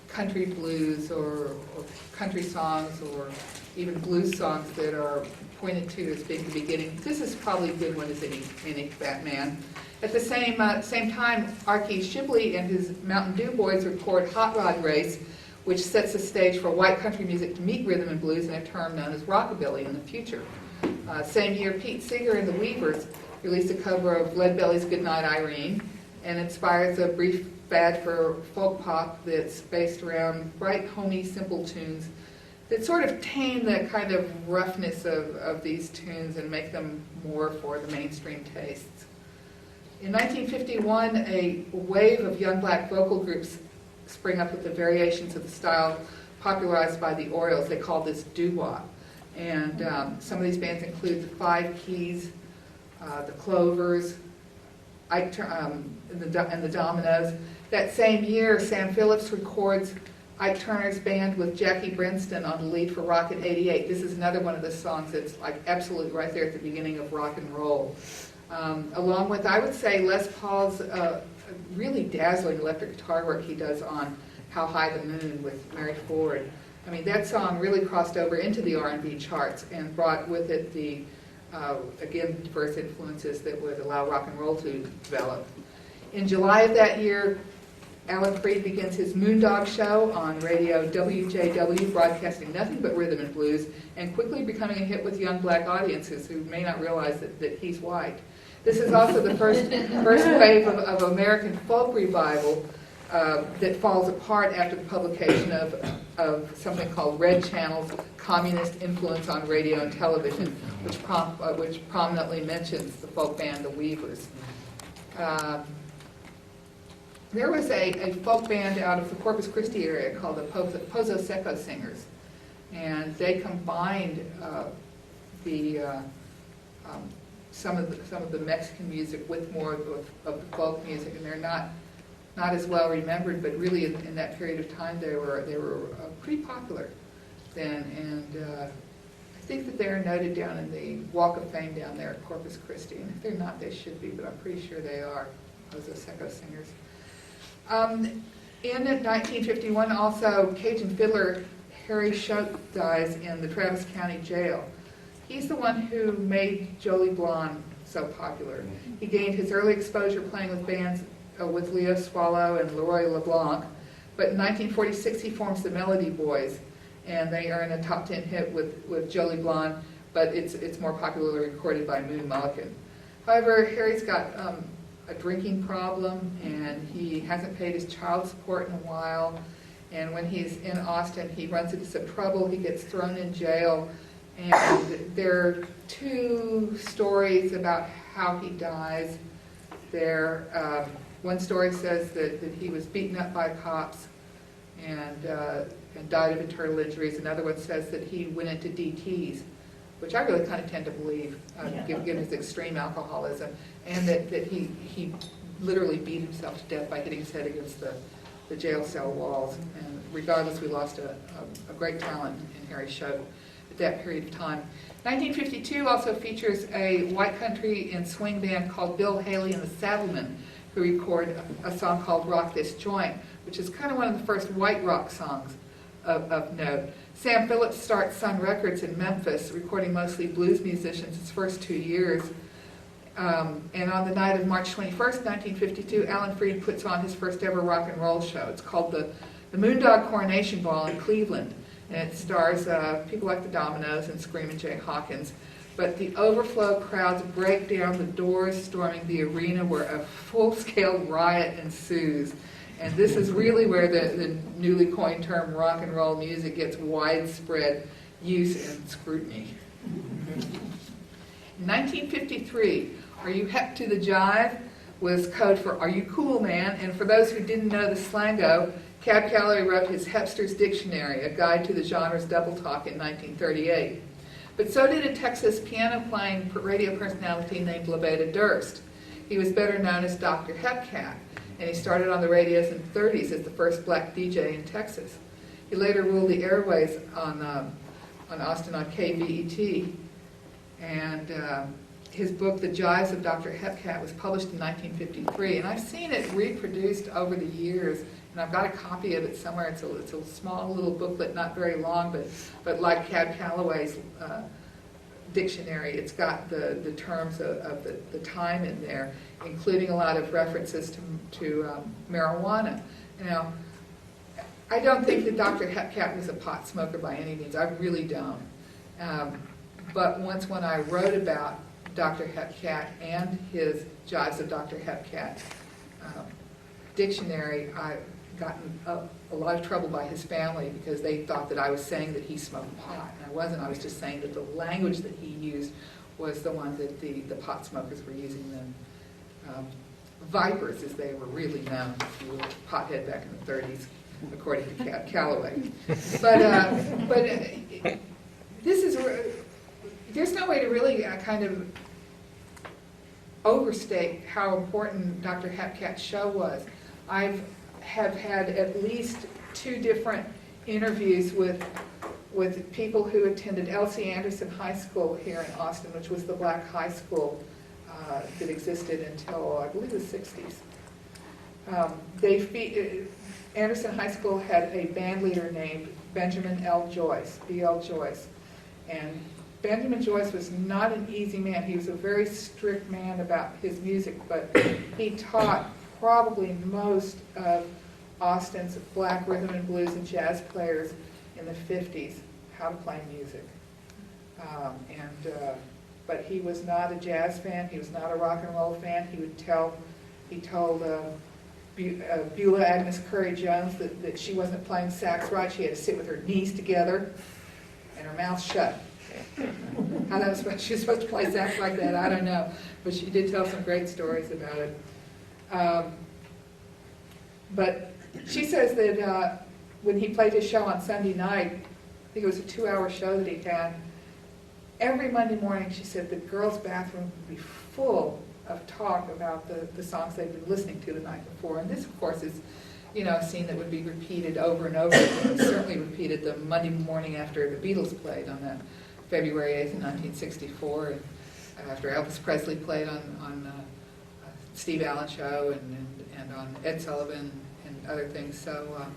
country blues or country songs or even blues songs that are pointed to as being the beginning. This is probably a good one as any Fat Man. At the same time, Archie Shibley and his Mountain Dew Boys record Hot Rod Race, which sets the stage for white country music to meet rhythm and blues in a term known as rockabilly in the future. Same year, Pete Seeger and the Weavers released a cover of Leadbelly's Goodnight Irene, and inspires a brief fad for folk pop that's based around bright, homey, simple tunes that sort of tame the kind of roughness of these tunes and make them more for the mainstream tastes. In 1951, a wave of young black vocal groups spring up with the variations of the style popularized by the Orioles. They called this doo-wop. And some of these bands include the Five Keys, the Clovers, and the Dominoes. That same year, Sam Phillips records Ike Turner's band with Jackie Brenston on the lead for Rocket 88. This is another one of the songs that's like absolutely right there at the beginning of rock and roll. Along with, I would say, Les Paul's really dazzling electric guitar work he does on How High the Moon with Mary Ford. I mean, that song really crossed over into the R&B charts and brought with it the, again, diverse influences that would allow rock and roll to develop. In July of that year, Alan Freed begins his Moondog show on radio WJW, broadcasting nothing but rhythm and blues, and quickly becoming a hit with young black audiences who may not realize that he's white. This is also the first wave of American folk revival that falls apart after the publication of something called Red Channel's Communist Influence on Radio and Television, which prominently mentions the folk band The Weavers. There was a folk band out of the Corpus Christi area called the Pozo Seco Singers, and they combined some of the Mexican music with more of the folk music, and they're not as well remembered, but really in that period of time they were pretty popular then, and I think that they're noted down in the Walk of Fame down there at Corpus Christi, and if they're not, they should be, but I'm pretty sure they are, Pozo Seco Singers. In 1951, also, Cajun fiddler Harry Shote dies in the Travis County Jail. He's the one who made Jolie Blonde so popular. He gained his early exposure playing with bands with Leo Swallow and Leroy LeBlanc, but in 1946 he forms the Melody Boys, and they earn a top 10 hit with Jolie Blonde, but it's more popularly recorded by Moon Mullican. However, Harry's got a drinking problem, and he hasn't paid his child support in a while. And when he's in Austin, he runs into some trouble. He gets thrown in jail. And there are two stories about how he dies there. One story says that he was beaten up by cops and died of internal injuries. Another one says that he went into DTs, which I really kind of tend to believe, given his extreme alcoholism, and that he literally beat himself to death by hitting his head against the jail cell walls. And regardless, we lost a great talent in Harry Show at that period of time. 1952 also features a white country and swing band called Bill Haley and the Saddlemen, who record a song called Rock This Joint, which is kind of one of the first white rock songs of note. Sam Phillips starts Sun Records in Memphis, recording mostly blues musicians his first 2 years. And on the night of March 21st, 1952, Alan Freed puts on his first ever rock and roll show. It's called the Moondog Coronation Ball in Cleveland, and it stars people like the Dominoes and Screamin' Jay Hawkins. But the overflow crowds break down the doors, storming the arena where a full-scale riot ensues. And this is really where the newly coined term rock and roll music gets widespread use and scrutiny. In 1953, Are You Hep to the Jive was code for Are You Cool, Man? And for those who didn't know the slango, Cab Calloway wrote his Hepster's Dictionary, a guide to the genre's double talk, in 1938. But so did a Texas piano-playing radio personality named Levada Durst. He was better known as Dr. Hepcat, and he started on the radios in the 30s as the first black DJ in Texas. He later ruled the airways on Austin on KVET, and his book, The Jives of Dr. Hepcat, was published in 1953, and I've seen it reproduced over the years, and I've got a copy of it somewhere. It's a small little booklet, not very long, but like Cab Calloway's dictionary, it's got the terms of the time in there, including a lot of references to marijuana. Now, I don't think that Dr. Hepcat was a pot smoker by any means. I really don't. But once when I wrote about Dr. Hepcat and his Jives of Dr. Hepcat dictionary, I got in a lot of trouble by his family because they thought that I was saying that he smoked pot. And I wasn't. I was just saying that the language that he used was the one that the pot smokers were using then. Vipers, as they were really known, if you were a pothead back in the 30s, according to Cab Calloway. But this is, there's no way to really kind of overstate how important Dr. Hepcat's show was. I have had at least 2 different interviews with people who attended Elsie Anderson High School here in Austin, which was the black high school that existed until, I believe, the 60s. Anderson High School had a band leader named Benjamin L. Joyce, B.L. Joyce. And Benjamin Joyce was not an easy man. He was a very strict man about his music, but he taught probably most of Austin's black rhythm and blues and jazz players in the 50s how to play music. But he was not a jazz fan. He was not a rock and roll fan. He told Beulah Agnes Curry Jones that she wasn't playing sax right. She had to sit with her knees together and her mouth shut. How that was, she was supposed to play sax like that, I don't know. But she did tell some great stories about it. But she says that when he played his show on Sunday night, I think it was a 2-hour show that he had, every Monday morning, she said, the girls' bathroom would be full of talk about the songs they'd been listening to the night before. And this, of course, is, a scene that would be repeated over and over again. It was certainly repeated the Monday morning after the Beatles played on that February 8th, 1964, and after Elvis Presley played on Steve Allen show and on Ed Sullivan and other things. So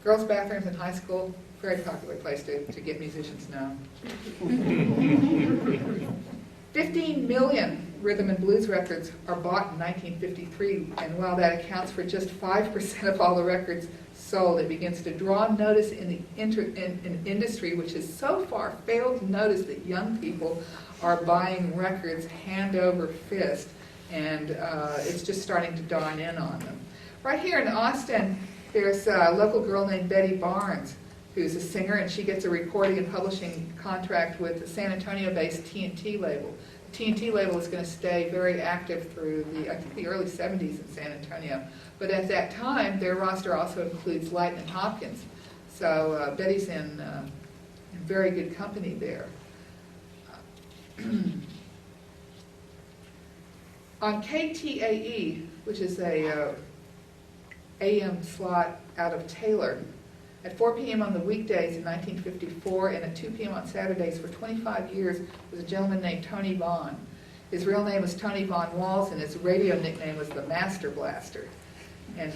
girls' bathrooms in high school, very popular place to get musicians known. 15 million rhythm and blues records are bought in 1953, and while that accounts for just 5% of all the records sold, it begins to draw notice in the in industry which has so far failed to notice that young people are buying records hand over fist, and it's just starting to dawn in on them. Right here in Austin, there's a local girl named Betty Barnes, who's a singer, and she gets a recording and publishing contract with the San Antonio-based T&T label. The T&T label is going to stay very active through the, I think, the early 70s in San Antonio. But at that time, their roster also includes Lighton and Hopkins. So Betty's in very good company there. On KTAE, which is a AM slot out of Taylor, at 4 p.m. on the weekdays in 1954 and at 2 p.m. on Saturdays for 25 years was a gentleman named Tony Vaughn. His real name was Tony Vaughn Walls, and his radio nickname was the Master Blaster. And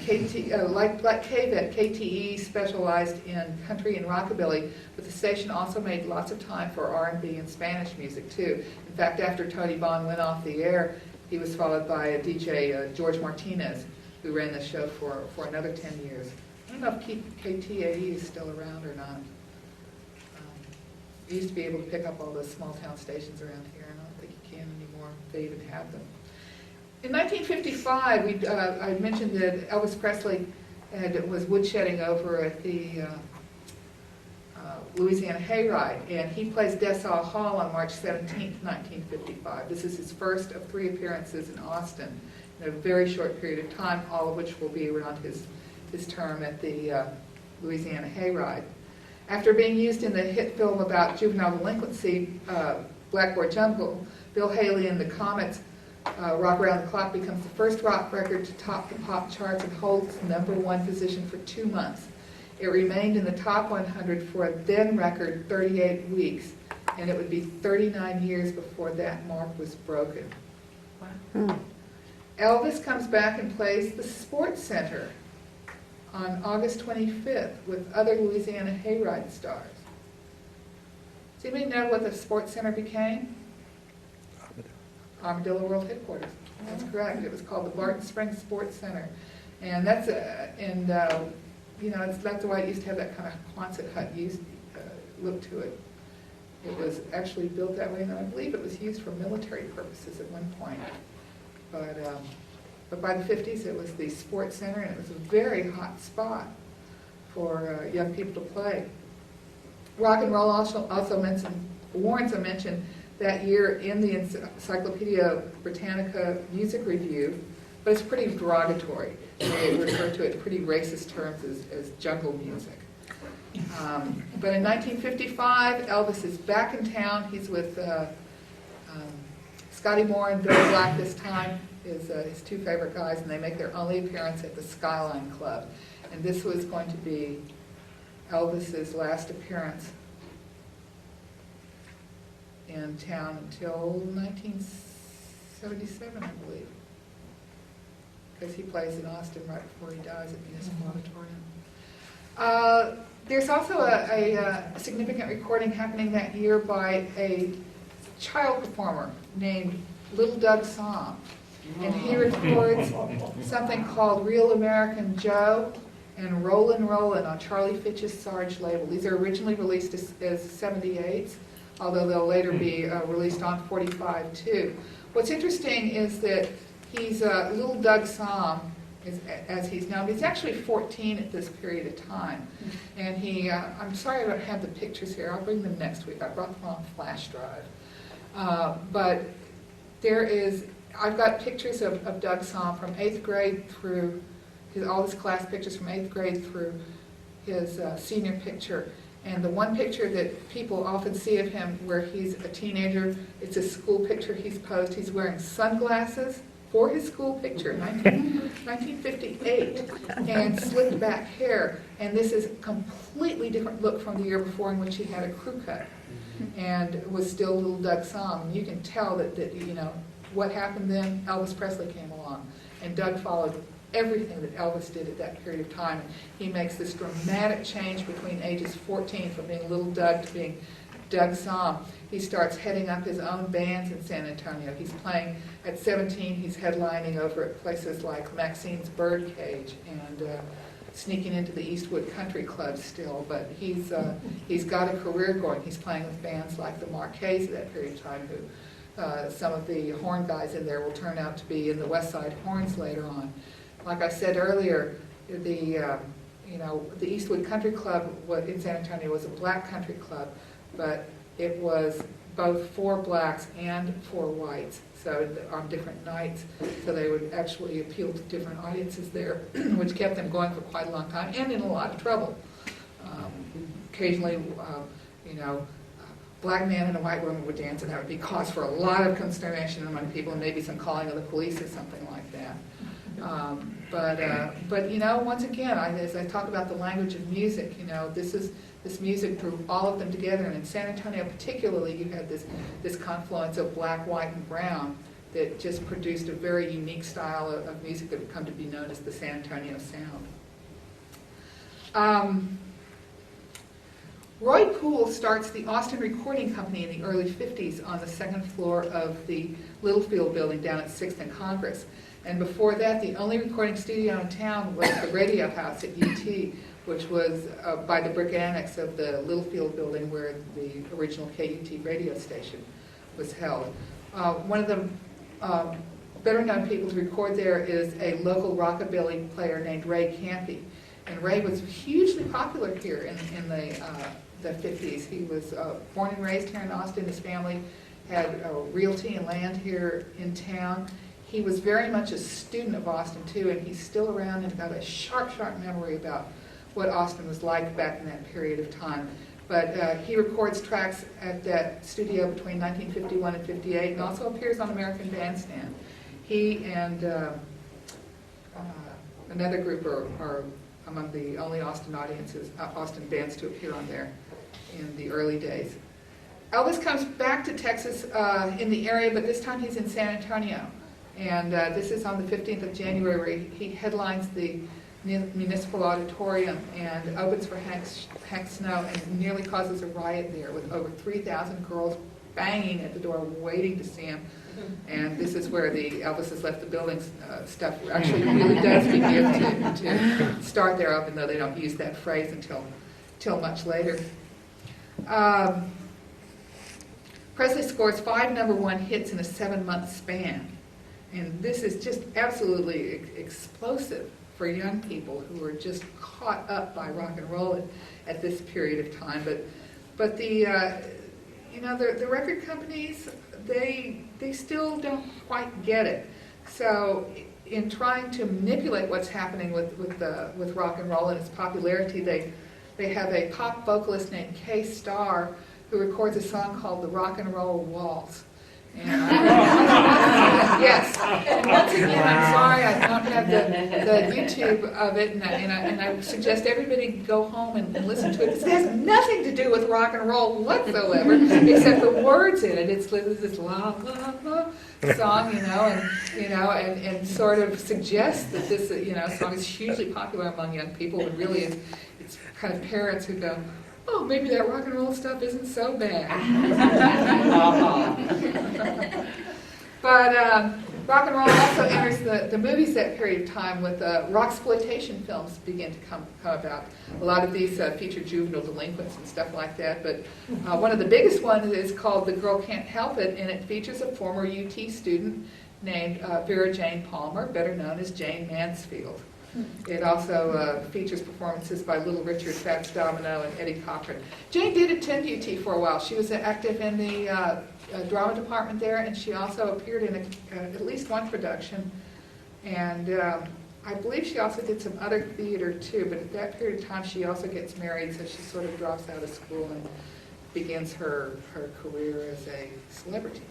like KTE specialized in country and rockabilly, but the station also made lots of time for R&B and Spanish music too. In fact, after Tony Vaughn went off the air, he was followed by a DJ, George Martinez, who ran the show for another 10 years. I don't know if KTAE is still around or not. You used to be able to pick up all those small town stations around here, and I don't think you can anymore. They even have them. In 1955, I mentioned that Elvis Presley was woodshedding over at the Louisiana Hayride, and he plays Dessau Hall on March 17th, 1955. This is his first of 3 appearances in Austin in a very short period of time, all of which will be around his term at the Louisiana Hayride. After being used in the hit film about juvenile delinquency, Blackboard Jungle, Bill Haley and the Comets' Rock Around the Clock becomes the first rock record to top the pop charts and hold its #1 position for 2 months. It remained in the top 100 for a then record 38 weeks, and it would be 39 years before that mark was broken. Wow. Elvis comes back and plays the Sports Center on August 25th with other Louisiana Hayride stars. Does anybody know what the Sports Center became? Armadillo World Headquarters. That's correct. It was called the Barton Springs Sports Center, and that's that's why it used to have that kind of Quonset hut look to it. It was actually built that way, and I believe it was used for military purposes at one point. But by the 50s, it was the Sports Center, and it was a very hot spot for young people to play. Rock and roll also warrants a mention that year in the Encyclopedia Britannica Music Review, but it's pretty derogatory. They refer to it in pretty racist terms as jungle music. But in 1955, Elvis is back in town. He's with Scotty Moore and Billy Black this time, his 2 favorite guys, and they make their only appearance at the Skyline Club. And this was going to be Elvis's last appearance in town until 1977, I believe, because he plays in Austin right before he dies at Municipal Auditorium. There's also a significant recording happening that year by a child performer named Little Doug Somm, and he records something called Real American Joe and Rollin' Rollin' on Charlie Fitch's Sarge label. These are originally released as 78s, although they'll later be released on 45 too. What's interesting is that he's Little Doug Somm, as he's known. He's actually 14 at this period of time, and I'm sorry I don't have the pictures here. I'll bring them next week. I brought them on flash drive. But I've got pictures of Doug Somm from 8th grade through all his class pictures from 8th grade through his senior picture. And the one picture that people often see of him where he's a teenager, it's a school picture he's posed. He's wearing sunglasses for his school picture, 1958, and slicked back hair. And this is a completely different look from the year before, in which he had a crew cut and was still Little Doug Somm. You can tell that what happened then. Elvis Presley came along, and Doug followed everything that Elvis did at that period of time. He makes this dramatic change between ages 14, from being Little Doug to being Doug Somm, he starts heading up his own bands in San Antonio. He's playing, at 17, he's headlining over at places like Maxine's Birdcage and sneaking into the Eastwood Country Club still, but he's got a career going. He's playing with bands like the Marquets at that period of time, who some of the horn guys in there will turn out to be in the West Side Horns later on. Like I said earlier, the Eastwood Country Club in San Antonio was a black country club, but it was both for blacks and for whites, so on different nights. So they would actually appeal to different audiences there, which kept them going for quite a long time and in a lot of trouble. Occasionally, black man and a white woman would dance, and that would be cause for a lot of consternation among people, and maybe some calling of the police or something like that. But once again, as I talk about the language of music, this music drew all of them together, and in San Antonio particularly, you had this confluence of black, white, and brown that just produced a very unique style of music that would come to be known as the San Antonio sound. Roy Poole starts the Austin Recording Company in the early 50s on the second floor of the Littlefield building down at 6th and Congress. And before that, the only recording studio in town was the Radio House at UT, which was by the brick annex of the Littlefield building where the original KUT radio station was held. One of the better known people to record there is a local rockabilly player named Ray Campy. And Ray was hugely popular here in the 50s. He was born and raised here in Austin. His family had realty and land here in town. He was very much a student of Austin too, and he's still around and got a sharp memory about what Austin was like back in that period of time. But he records tracks at that studio between 1951 and 58 and also appears on American Bandstand. He and another group are among the only Austin bands to appear on there in the early days. Elvis comes back to Texas in the area, but this time he's in San Antonio. And this is on the 15th of January, where he headlines the Municipal Auditorium and opens for Hank Snow and nearly causes a riot there with over 3,000 girls banging at the door waiting to see him. And this is where the Elvis Has Left the Building stuff actually really does begin to start there, even though they don't use that phrase until much later. Presley scores 5 #1 hits in a 7-month span. And this is just absolutely explosive for young people who are just caught up by rock and roll at this period of time. But the record companies, they still don't quite get it. So in trying to manipulate what's happening with rock and roll and its popularity, they have a pop vocalist named Kay Starr who records a song called the Rock and Roll Waltz. And yes, and once again, I'm sorry I don't have the YouTube of it, and I suggest everybody go home and listen to it, because it has nothing to do with rock and roll whatsoever, except the words in it. It's this la la la song, and sort of suggests that this song is hugely popular among young people, and really it's kind of parents who go, oh, maybe that rock and roll stuff isn't so bad. But rock and roll also enters the movies that period of time with rocksploitation films begin to come about. A lot of these feature juvenile delinquents and stuff like that, but one of the biggest ones is called The Girl Can't Help It, and it features a former UT student named Vera Jane Palmer, better known as Jane Mansfield. It also features performances by Little Richard, Fats Domino, and Eddie Cochran. Jane did attend UT for a while. She was active in the drama department there, and she also appeared in at least one production. And I believe she also did some other theater too, but at that period of time she also gets married, so she sort of drops out of school and begins her career as a celebrity.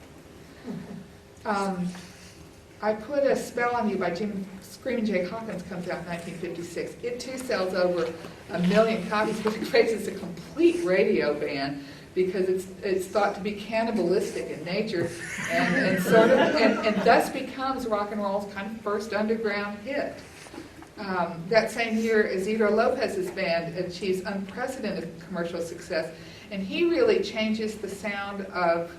I Put a Spell on You by Screaming Jay Hawkins comes out in 1956. It too sells over 1 million copies, but it creates a complete radio ban because it's thought to be cannibalistic in nature, and thus becomes rock and roll's kind of first underground hit. That same year, Isidro Lopez's band achieves unprecedented commercial success, And he really changes the sound of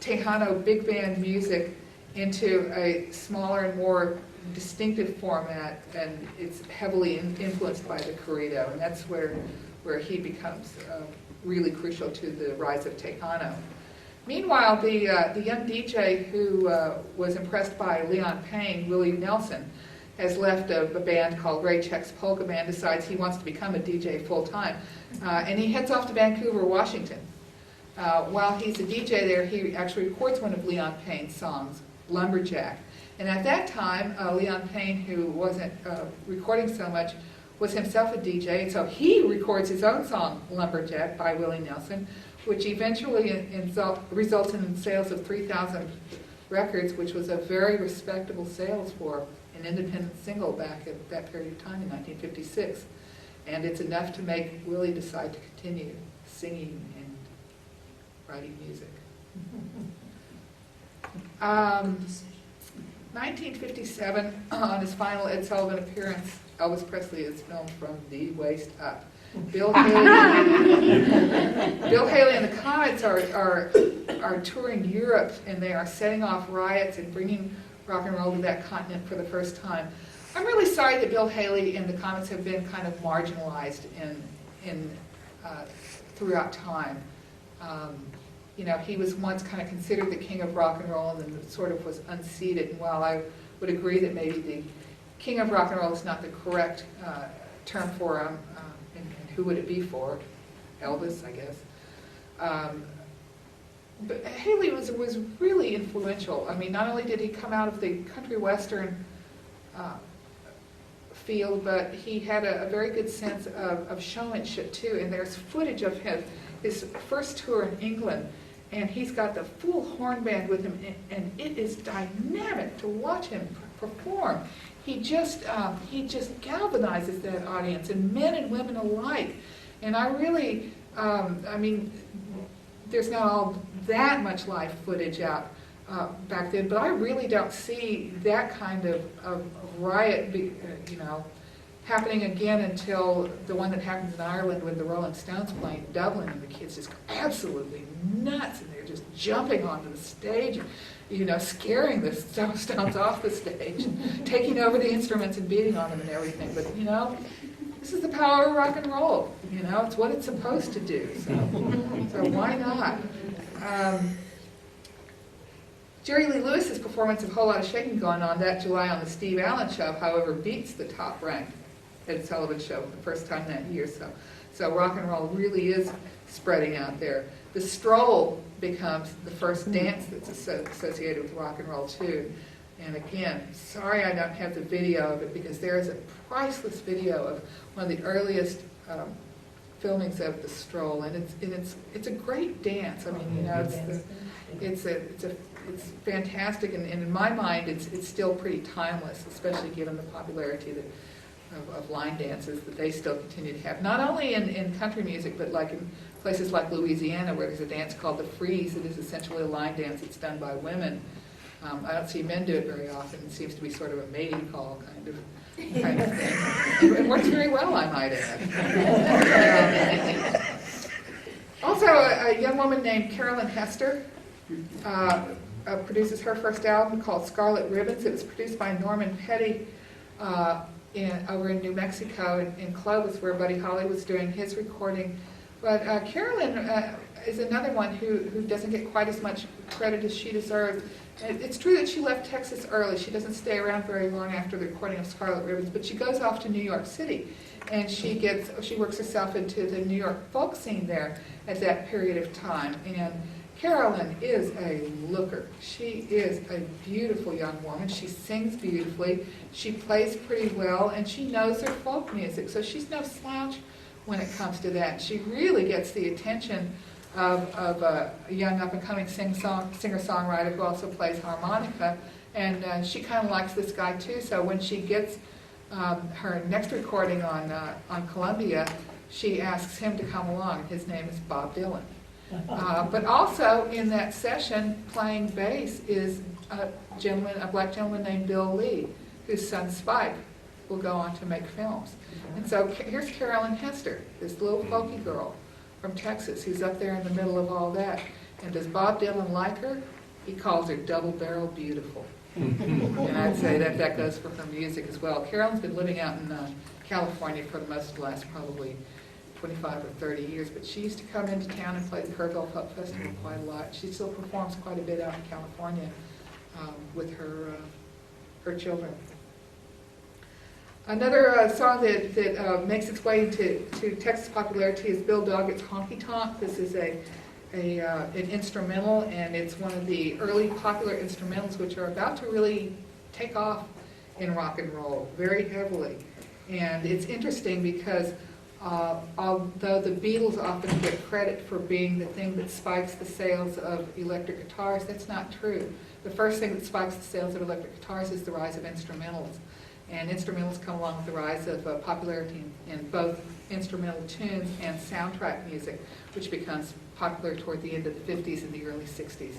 Tejano big band music into a smaller and more distinctive format, and it's heavily influenced by the corrido, and that's where he becomes really crucial to the rise of Tejano. Meanwhile, the young DJ who was impressed by Leon Payne, Willie Nelson, has left a band called Ray Check's Polka Band, decides he wants to become a DJ full-time, and he heads off to Vancouver, Washington. While he's a DJ there, he actually records one of Leon Payne's songs, Lumberjack. And at that time, Leon Payne, who wasn't recording so much, was himself a DJ, and so he records his own song, Lumberjack, by Willie Nelson, which eventually resulted in sales of 3,000 records, which was a very respectable sales for an independent single back at that period of time in 1956. And it's enough to make Willie decide to continue singing and writing music. 1957, on his final Ed Sullivan appearance, Elvis Presley is filmed from the waist up. Bill Haley and the Comets are touring Europe, and they are setting off riots and bringing rock and roll to that continent for the first time. I'm really sorry that Bill Haley and the Comets have been kind of marginalized throughout time. You know, he was once kind of considered the king of rock and roll, and then sort of was unseated. And while I would agree that maybe the king of rock and roll is not the correct term for him, and who would it be for? Elvis, I guess. But Haley was really influential. I mean, not only did he come out of the country western field, but he had a very good sense of showmanship too. And there's footage of his first tour in England, and he's got the full horn band with him, and it is dynamic to watch him perform. He just galvanizes that audience, and men and women alike. And I really, I mean, there's not all that much live footage out back then, but I really don't see that kind of riot, you know, happening again until the one that happens in Ireland with the Rolling Stones playing Dublin, and the kids just go absolutely nuts, and they're just jumping onto the stage, you know, scaring the Stones off the stage, and taking over the instruments and beating on them and everything. But, you know, this is the power of rock and roll. You know, it's what it's supposed to do. So why not? Jerry Lee Lewis's performance of a Whole Lot of Shaking Going On that July on the Steve Allen Show, however, beats the top-ranked Ed Sullivan Show for the first time that year. So rock and roll really is spreading out there. The stroll becomes the first dance that's associated with rock and roll too. And again, sorry I don't have the video of it, because there is a priceless video of one of the earliest filmings of the stroll, and it's a great dance. I mean, you know, it's fantastic, and in my mind, it's still pretty timeless, especially given the popularity of line dances that they still continue to have. Not only in country music, but like in places like Louisiana, where there's a dance called the freeze. It is essentially a line dance that's done by women. I don't see men do it very often. It seems to be sort of a mating call kind of thing. It works very well, I might add. Also, a young woman named Carolyn Hester produces her first album called Scarlet Ribbons. It was produced by Norman Petty over in New Mexico, in Clovis, where Buddy Holly was doing his recording. But Carolyn is another one who doesn't get quite as much credit as she deserves. It's true that she left Texas early. She doesn't stay around very long after the recording of Scarlet Ribbons, but she goes off to New York City, and she works herself into the New York folk scene there at that period of time. And Carolyn is a looker. She is a beautiful young woman. She sings beautifully. She plays pretty well, and she knows her folk music, so she's no slouch when it comes to that. She really gets the attention of a young up-and-coming singer-songwriter who also plays harmonica, and she kind of likes this guy too. So when she gets her next recording on Columbia, she asks him to come along. His name is Bob Dylan. But also in that session, playing bass is a black gentleman named Bill Lee, whose son Spike will go on to make films. And so here's Carolyn Hester, this little folky girl, from Texas, who's up there in the middle of all that. And does Bob Dylan like her? He calls her double-barrel beautiful. And I'd say that that goes for her music as well. Carolyn's been living out in California for most of the last probably 25 or 30 years, but she used to come into town and play the Kerrville Folk Festival quite a lot. She still performs quite a bit out in California with her children. Another song that makes its way to Texas popularity is Bill Doggett's Honky Tonk. This is an instrumental, and it's one of the early popular instrumentals which are about to really take off in rock and roll very heavily. And it's interesting because although the Beatles often get credit for being the thing that spikes the sales of electric guitars, that's not true. The first thing that spikes the sales of electric guitars is the rise of instrumentals. And instrumentals come along with the rise of popularity in both instrumental tunes and soundtrack music, which becomes popular toward the end of the 50s and the early 60s.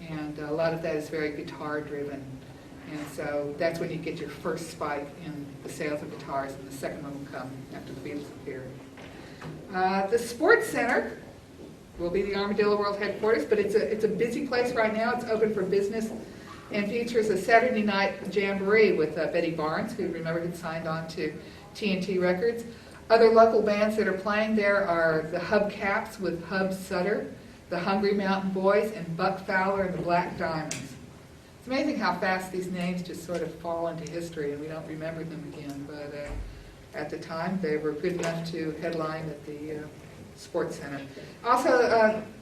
And a lot of that is very guitar driven. And so that's when you get your first spike in the sales of guitars, and the second one will come after the Beatles appear. The Sports Center will be the Armadillo World headquarters, but it's a busy place right now. It's open for business and features a Saturday night jamboree with Betty Barnes, who remember had signed on to TNT Records. Other local bands that are playing there are the Hubcaps with Hub Sutter, the Hungry Mountain Boys, and Buck Fowler and the Black Diamonds. It's amazing how fast these names just sort of fall into history and we don't remember them again, but at the time they were good enough to headline at the Sports Center. Also,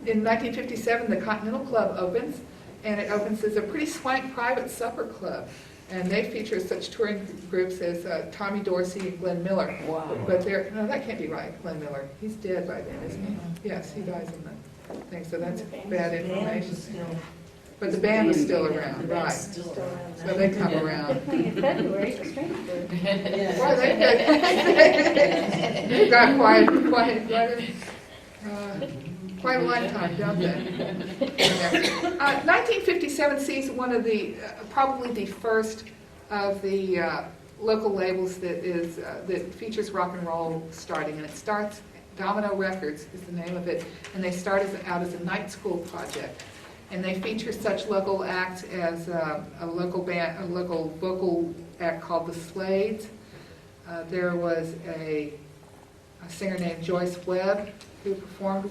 in 1957, the Continental Club opens, and it opens as a pretty swank private supper club. And they feature such touring groups as Tommy Dorsey and Glenn Miller. Wow. But no, that can't be right, Glenn Miller. He's dead by then, isn't he? Yes, he dies in the thing, so that's bad information. But the band was still around, right. So they come around. In February, the Strangler. Well, they've got quite a lifetime, don't they? 1957 sees one of the, probably the first of the local labels that features rock and roll starting, and it starts, Domino Records is the name of it, and they start out as a night school project. And they feature such local acts as a local vocal act called the Slades. There was a singer named Joyce Webb who performed,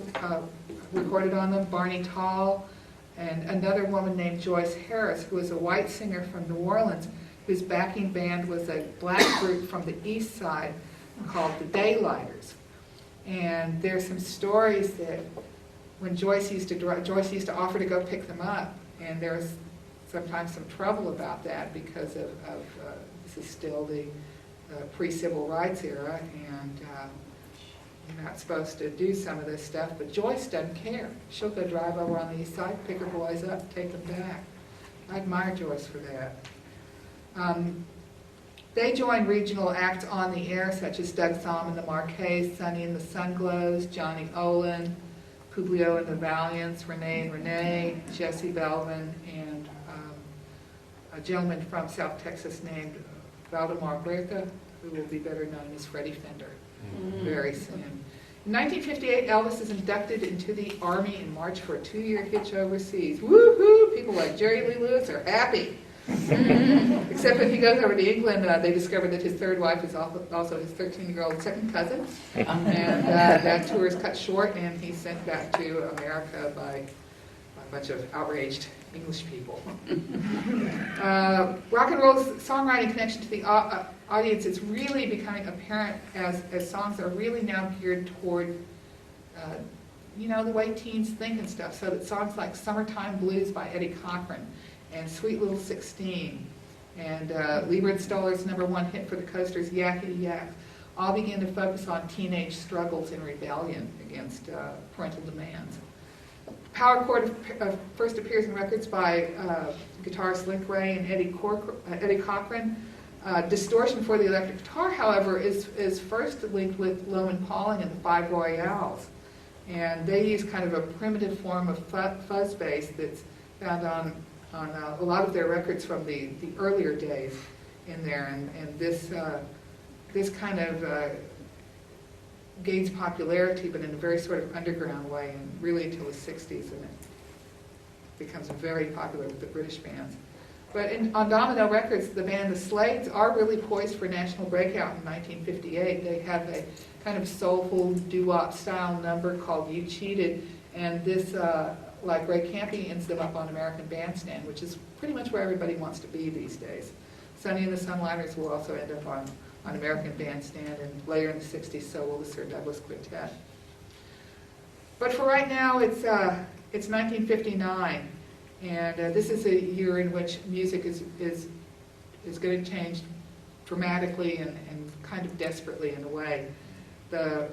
recorded on them, Barney Tall, and another woman named Joyce Harris, who was a white singer from New Orleans, whose backing band was a black group from the East Side called the Daylighters. And there's some stories that when Joyce used to offer to go pick them up, and there was sometimes some trouble about that because of this is still the pre-civil rights era, and you're not supposed to do some of this stuff, but Joyce doesn't care. She'll go drive over on the east side, pick her boys up, take them back. I admire Joyce for that. They join regional acts on the air, such as Doug Thom and the Marquets, Sonny and the Sunglows, Johnny Olin, Publio and the Valiants, Renee and Renee, Jesse Belvin, and a gentleman from South Texas named Valdemar Huerta, who will be better known as Freddie Fender very soon. In 1958, Elvis is inducted into the Army in March for a 2-year hitch overseas. Woohoo! People like Jerry Lee Lewis are happy. Except when he goes over to England, they discover that his third wife is also his 13-year-old second cousin. And that tour is cut short, and he's sent back to America by a bunch of outraged English people. Rock and roll's songwriting connection to the audience is really becoming apparent as songs are really now geared toward the way teens think and stuff. So that songs like Summertime Blues by Eddie Cochran and Sweet Little 16 and Lee Stoller's #1 hit for the Coasters, Yakety Yak, all begin to focus on teenage struggles and rebellion against parental demands. Power Chord first appears in records by guitarist Link Ray and Eddie Cochran. Distortion for the electric guitar, however, is first linked with Loman Pauling and the Five Royales. And they use kind of a primitive form of fuzz bass that's found on a lot of their records from the earlier days in there. And this kind of gains popularity, but in a very sort of underground way, and really until the 60s, and it becomes very popular with the British bands. But on Domino Records, the band The Slades are really poised for national breakout in 1958. They have a kind of soulful doo-wop style number called You Cheated, and this, like Ray Campion, ends them up on American Bandstand, which is pretty much where everybody wants to be these days. Sonny and the Sunliners will also end up on American Bandstand, and later in the 60s, so will the Sir Douglas Quintet. But for right now, it's 1959, and this is a year in which music is going to change dramatically and kind of desperately in a way. The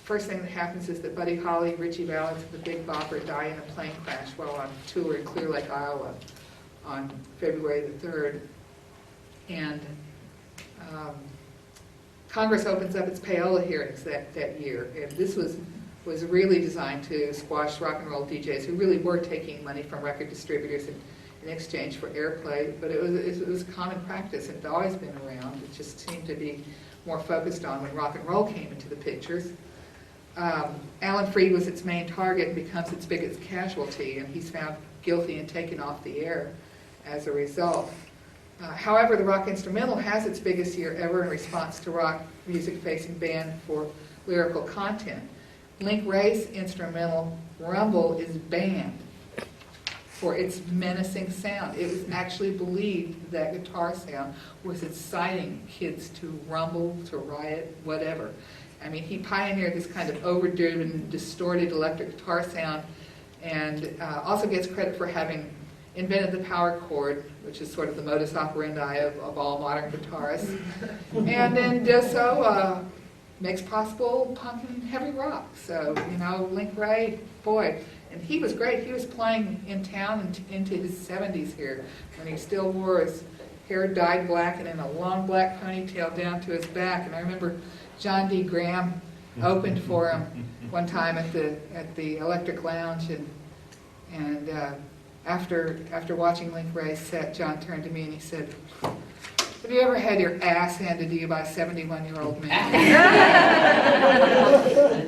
first thing that happens is that Buddy Holly, Ritchie Valens, and the Big Bopper die in a plane crash while on tour in Clear Lake, Iowa on February the 3rd. And Congress opens up its payola hearings that year, and this was really designed to squash rock and roll DJs who really were taking money from record distributors in exchange for airplay, but it was common practice, and it had always been around. It just seemed to be more focused on when rock and roll came into the pictures. Alan Freed was its main target and becomes its biggest casualty, and he's found guilty and taken off the air as a result. However, the rock instrumental has its biggest year ever in response to rock music facing banned for lyrical content. Link Wray's instrumental Rumble is banned for its menacing sound. It was actually believed that guitar sound was inciting kids to rumble, to riot, whatever. I mean, he pioneered this kind of overdriven, distorted electric guitar sound, and also gets credit for having invented the power chord, which is sort of the modus operandi of all modern guitarists, and then does so, makes possible punk and heavy rock. So, you know, Link Wray, boy, and he was great. He was playing in town into his 70s here, when he still wore his hair dyed black and in a long black ponytail down to his back. And I remember John D. Graham opened for him one time at the Electric Lounge, and after watching Link Wray's set, John turned to me and he said, "Have you ever had your ass handed to you by a 71-year-old man?"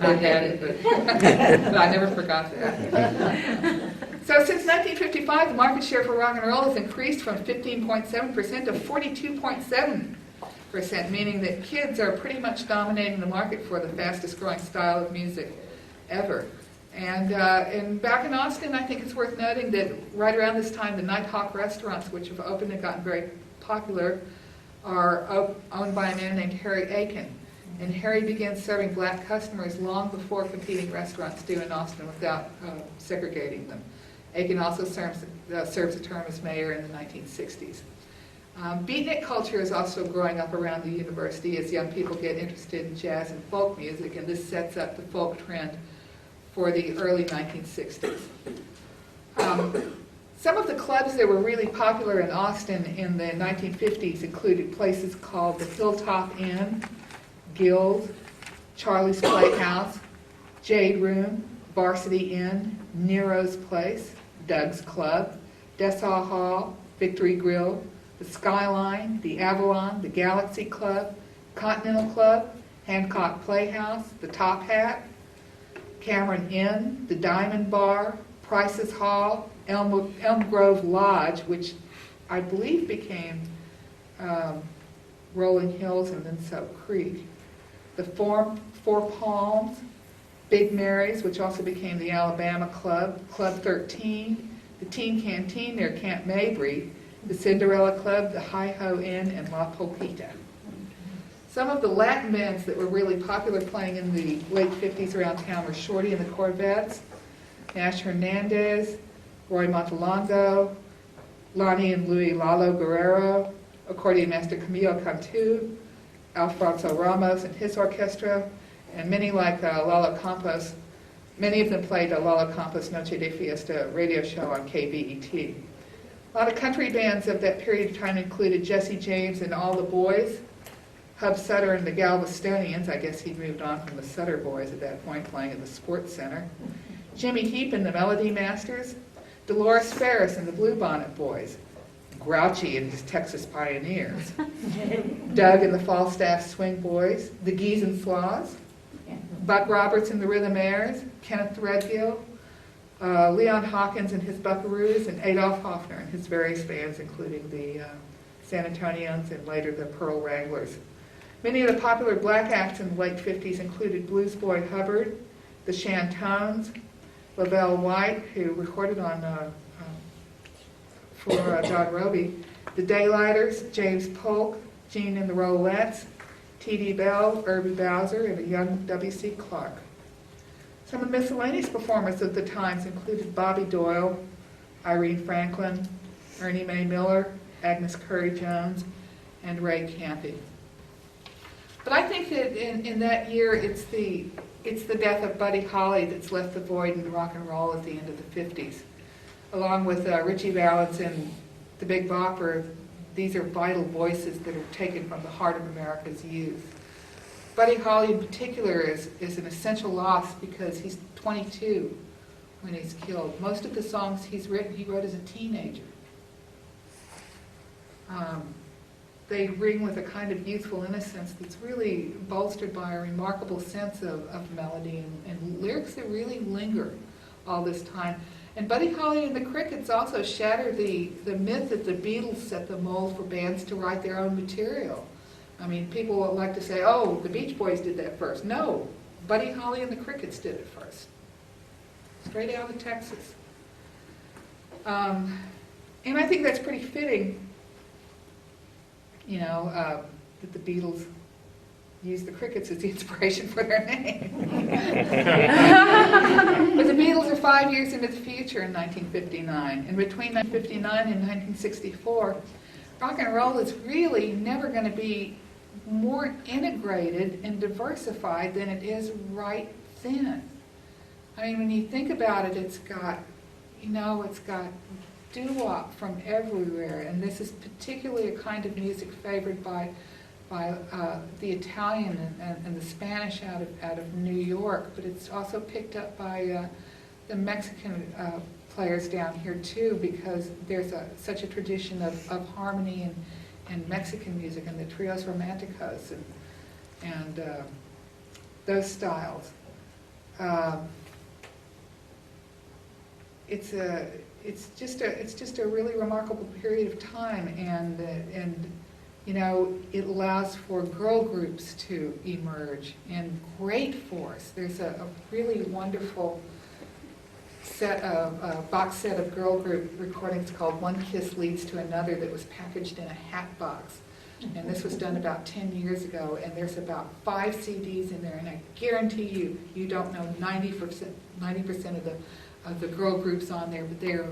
I had it, but I never forgot that. So since 1955, the market share for rock and roll has increased from 15.7% to 42.7%, meaning that kids are pretty much dominating the market for the fastest growing style of music ever. And back in Austin, I think it's worth noting that right around this time, the Nighthawk restaurants, which have opened and gotten very popular, are owned by a man named Harry Aiken. And Harry began serving black customers long before competing restaurants do in Austin without segregating them. Aiken also serves a term as mayor in the 1960s. Beatnik culture is also growing up around the university as young people get interested in jazz and folk music, and this sets up the folk trend for the early 1960s. Some of the clubs that were really popular in Austin in the 1950s included places called the Hilltop Inn, Guild, Charlie's Playhouse, Jade Room, Varsity Inn, Nero's Place, Doug's Club, Dessau Hall, Victory Grill, the Skyline, the Avalon, the Galaxy Club, Continental Club, Hancock Playhouse, the Top Hat, Cameron Inn, the Diamond Bar, Price's Hall, Elm Grove Lodge, which I believe became Rolling Hills and then Soap Creek, the Four Palms, Big Mary's, which also became the Alabama Club, Club 13, the Teen Canteen near Camp Mabry, the Cinderella Club, the Hi-Ho Inn, and La Polpita. Some of the Latin bands that were really popular playing in the late 50s around town were Shorty and the Corvettes, Nash Hernandez, Roy Montalongo, Lonnie and Louis Lalo Guerrero, accordion master Camilo Cantu, Alfonso Ramos and his orchestra, and many like Lalo Campos. Many of them played Lalo Campos' Noche de Fiesta radio show on KBET. A lot of country bands of that period of time included Jesse James and All the Boys, Hub Sutter and the Galvestonians. I guess he'd moved on from the Sutter Boys at that point, playing at the Sports Center. Jimmy Heap and the Melody Masters, Dolores Ferris and the Bluebonnet Boys, Grouchy and his Texas Pioneers, Doug and the Falstaff Swing Boys, the Geese and Flaws, Buck Roberts and the Rhythmaires, Kenneth Threadgill, Leon Hawkins and his Buckaroos, and Adolf Hoffner and his various bands, including the San Antonians and later the Pearl Wranglers. Many of the popular black acts in the late 50s included Blues Boy Hubbard, the Shantones, Lavelle White, who recorded on for Don Roby, the Daylighters, James Polk, Gene and the Rolettes, T.D. Bell, Irby Bowser, and a young W.C. Clark. Some of the miscellaneous performers of the times included Bobby Doyle, Irene Franklin, Ernie Mae Miller, Agnes Curry Jones, and Ray Campy. But I think that in that year, it's the death of Buddy Holly that's left the void in rock and roll at the end of the 50s. Along with Richie Valens and the Big Bopper, these are vital voices that are taken from the heart of America's youth. Buddy Holly in particular is an essential loss because he's 22 when he's killed. Most of the songs he's written, he wrote as a teenager. They ring with a kind of youthful innocence that's really bolstered by a remarkable sense of melody and lyrics that really linger all this time. And Buddy Holly and the Crickets also shatter the myth that the Beatles set the mold for bands to write their own material. I mean, people like to say, oh, the Beach Boys did that first. No, Buddy Holly and the Crickets did it first. Straight out of Texas. And I think that's pretty fitting, you know, that the Beatles used the Crickets as the inspiration for their name. But the Beatles are 5 years into the future in 1959. And between 1959 and 1964, rock and roll is really never going to be more integrated and diversified than it is right then. I mean, when you think about it, it's got, you know, it's got doo-wop from everywhere, and this is particularly a kind of music favored by the Italian and the Spanish out of New York, but it's also picked up by the Mexican players down here too, because there's such a tradition of harmony and Mexican music and the trios romanticos and those styles. It's just a really remarkable period of time, and you know, it allows for girl groups to emerge in great force. There's a really wonderful box set of girl group recordings called One Kiss Leads to Another that was packaged in a hat box. And this was done about 10 years ago, and there's about 5 CDs in there, and I guarantee you don't know 90% of the girl groups on there, but they're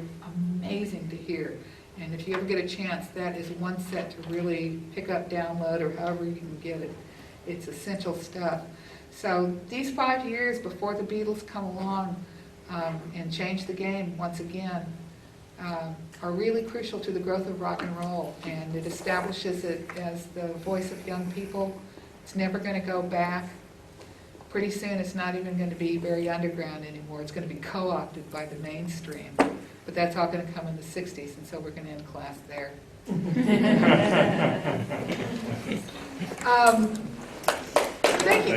amazing to hear. And if you ever get a chance, that is one set to really pick up, download, or however you can get it. It's essential stuff. So these 5 years before the Beatles come along and change the game once again are really crucial to the growth of rock and roll. And it establishes it as the voice of young people. It's never going to go back. Pretty soon it's not even going to be very underground anymore. It's going to be co-opted by the mainstream. But that's all going to come in the 60s, and so we're going to end class there. Thank you.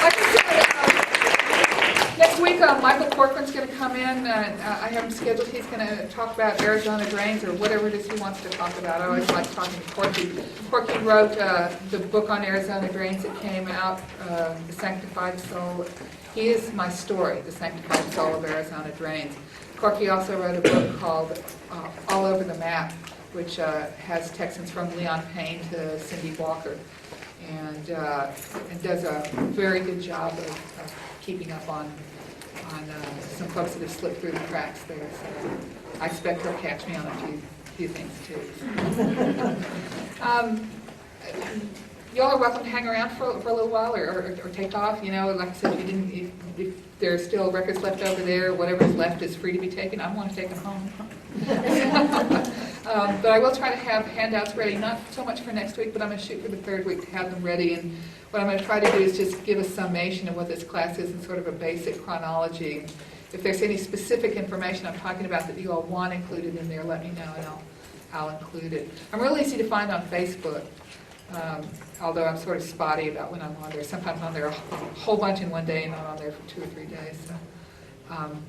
Like I said, next week Michael Corcoran's going to come in. I have him scheduled. He's going to talk about Arizona Drains or whatever it is he wants to talk about. I always like talking to Corky. Corky wrote the book on Arizona Drains that came out, The Sanctified Soul. He is my story, The Sanctified Soul of Arizona Drains. Corky also wrote a book called All Over the Map, which has Texans from Leon Payne to Cindy Walker, and does a very good job of keeping up on some folks that have slipped through the cracks there. So I expect he'll catch me on a few things too. Y'all are welcome to hang around for a little while or take off. You know, like I said, if there's still records left over there, whatever's left is free to be taken. I want to take them home. But I will try to have handouts ready, not so much for next week, but I'm going to shoot for the 3rd week to have them ready. And what I'm going to try to do is just give a summation of what this class is and sort of a basic chronology. If there's any specific information I'm talking about that you all want included in there, let me know and I'll include it. I'm real easy to find on Facebook. Although I'm sort of spotty about when I'm on there. Sometimes I'm on there a whole bunch in one day and not on there for 2 or 3 days. So.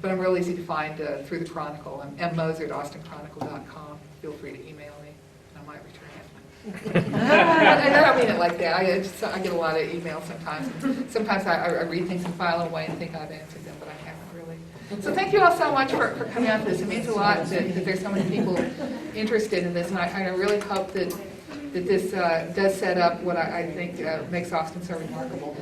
But I'm real easy to find through the Chronicle. I'm mmoser@austinchronicle.com. Feel free to email me. I might return it. I don't mean it like that. I get a lot of emails sometimes. Sometimes I read things and file them away and think I've answered them, but I haven't really. So thank you all so much for coming out to this. It means a lot that there's so many people interested in this, and I really hope that this does set up what I think makes Austin so remarkable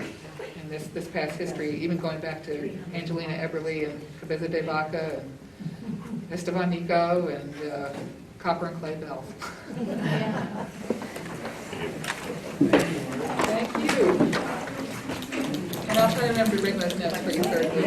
in this past history, even going back to Angelina Eberly and Cabeza de Vaca and Esteban Nico and Copper and Clay Bells. Thank you. And I'll try to remember to bring those notes for your third week.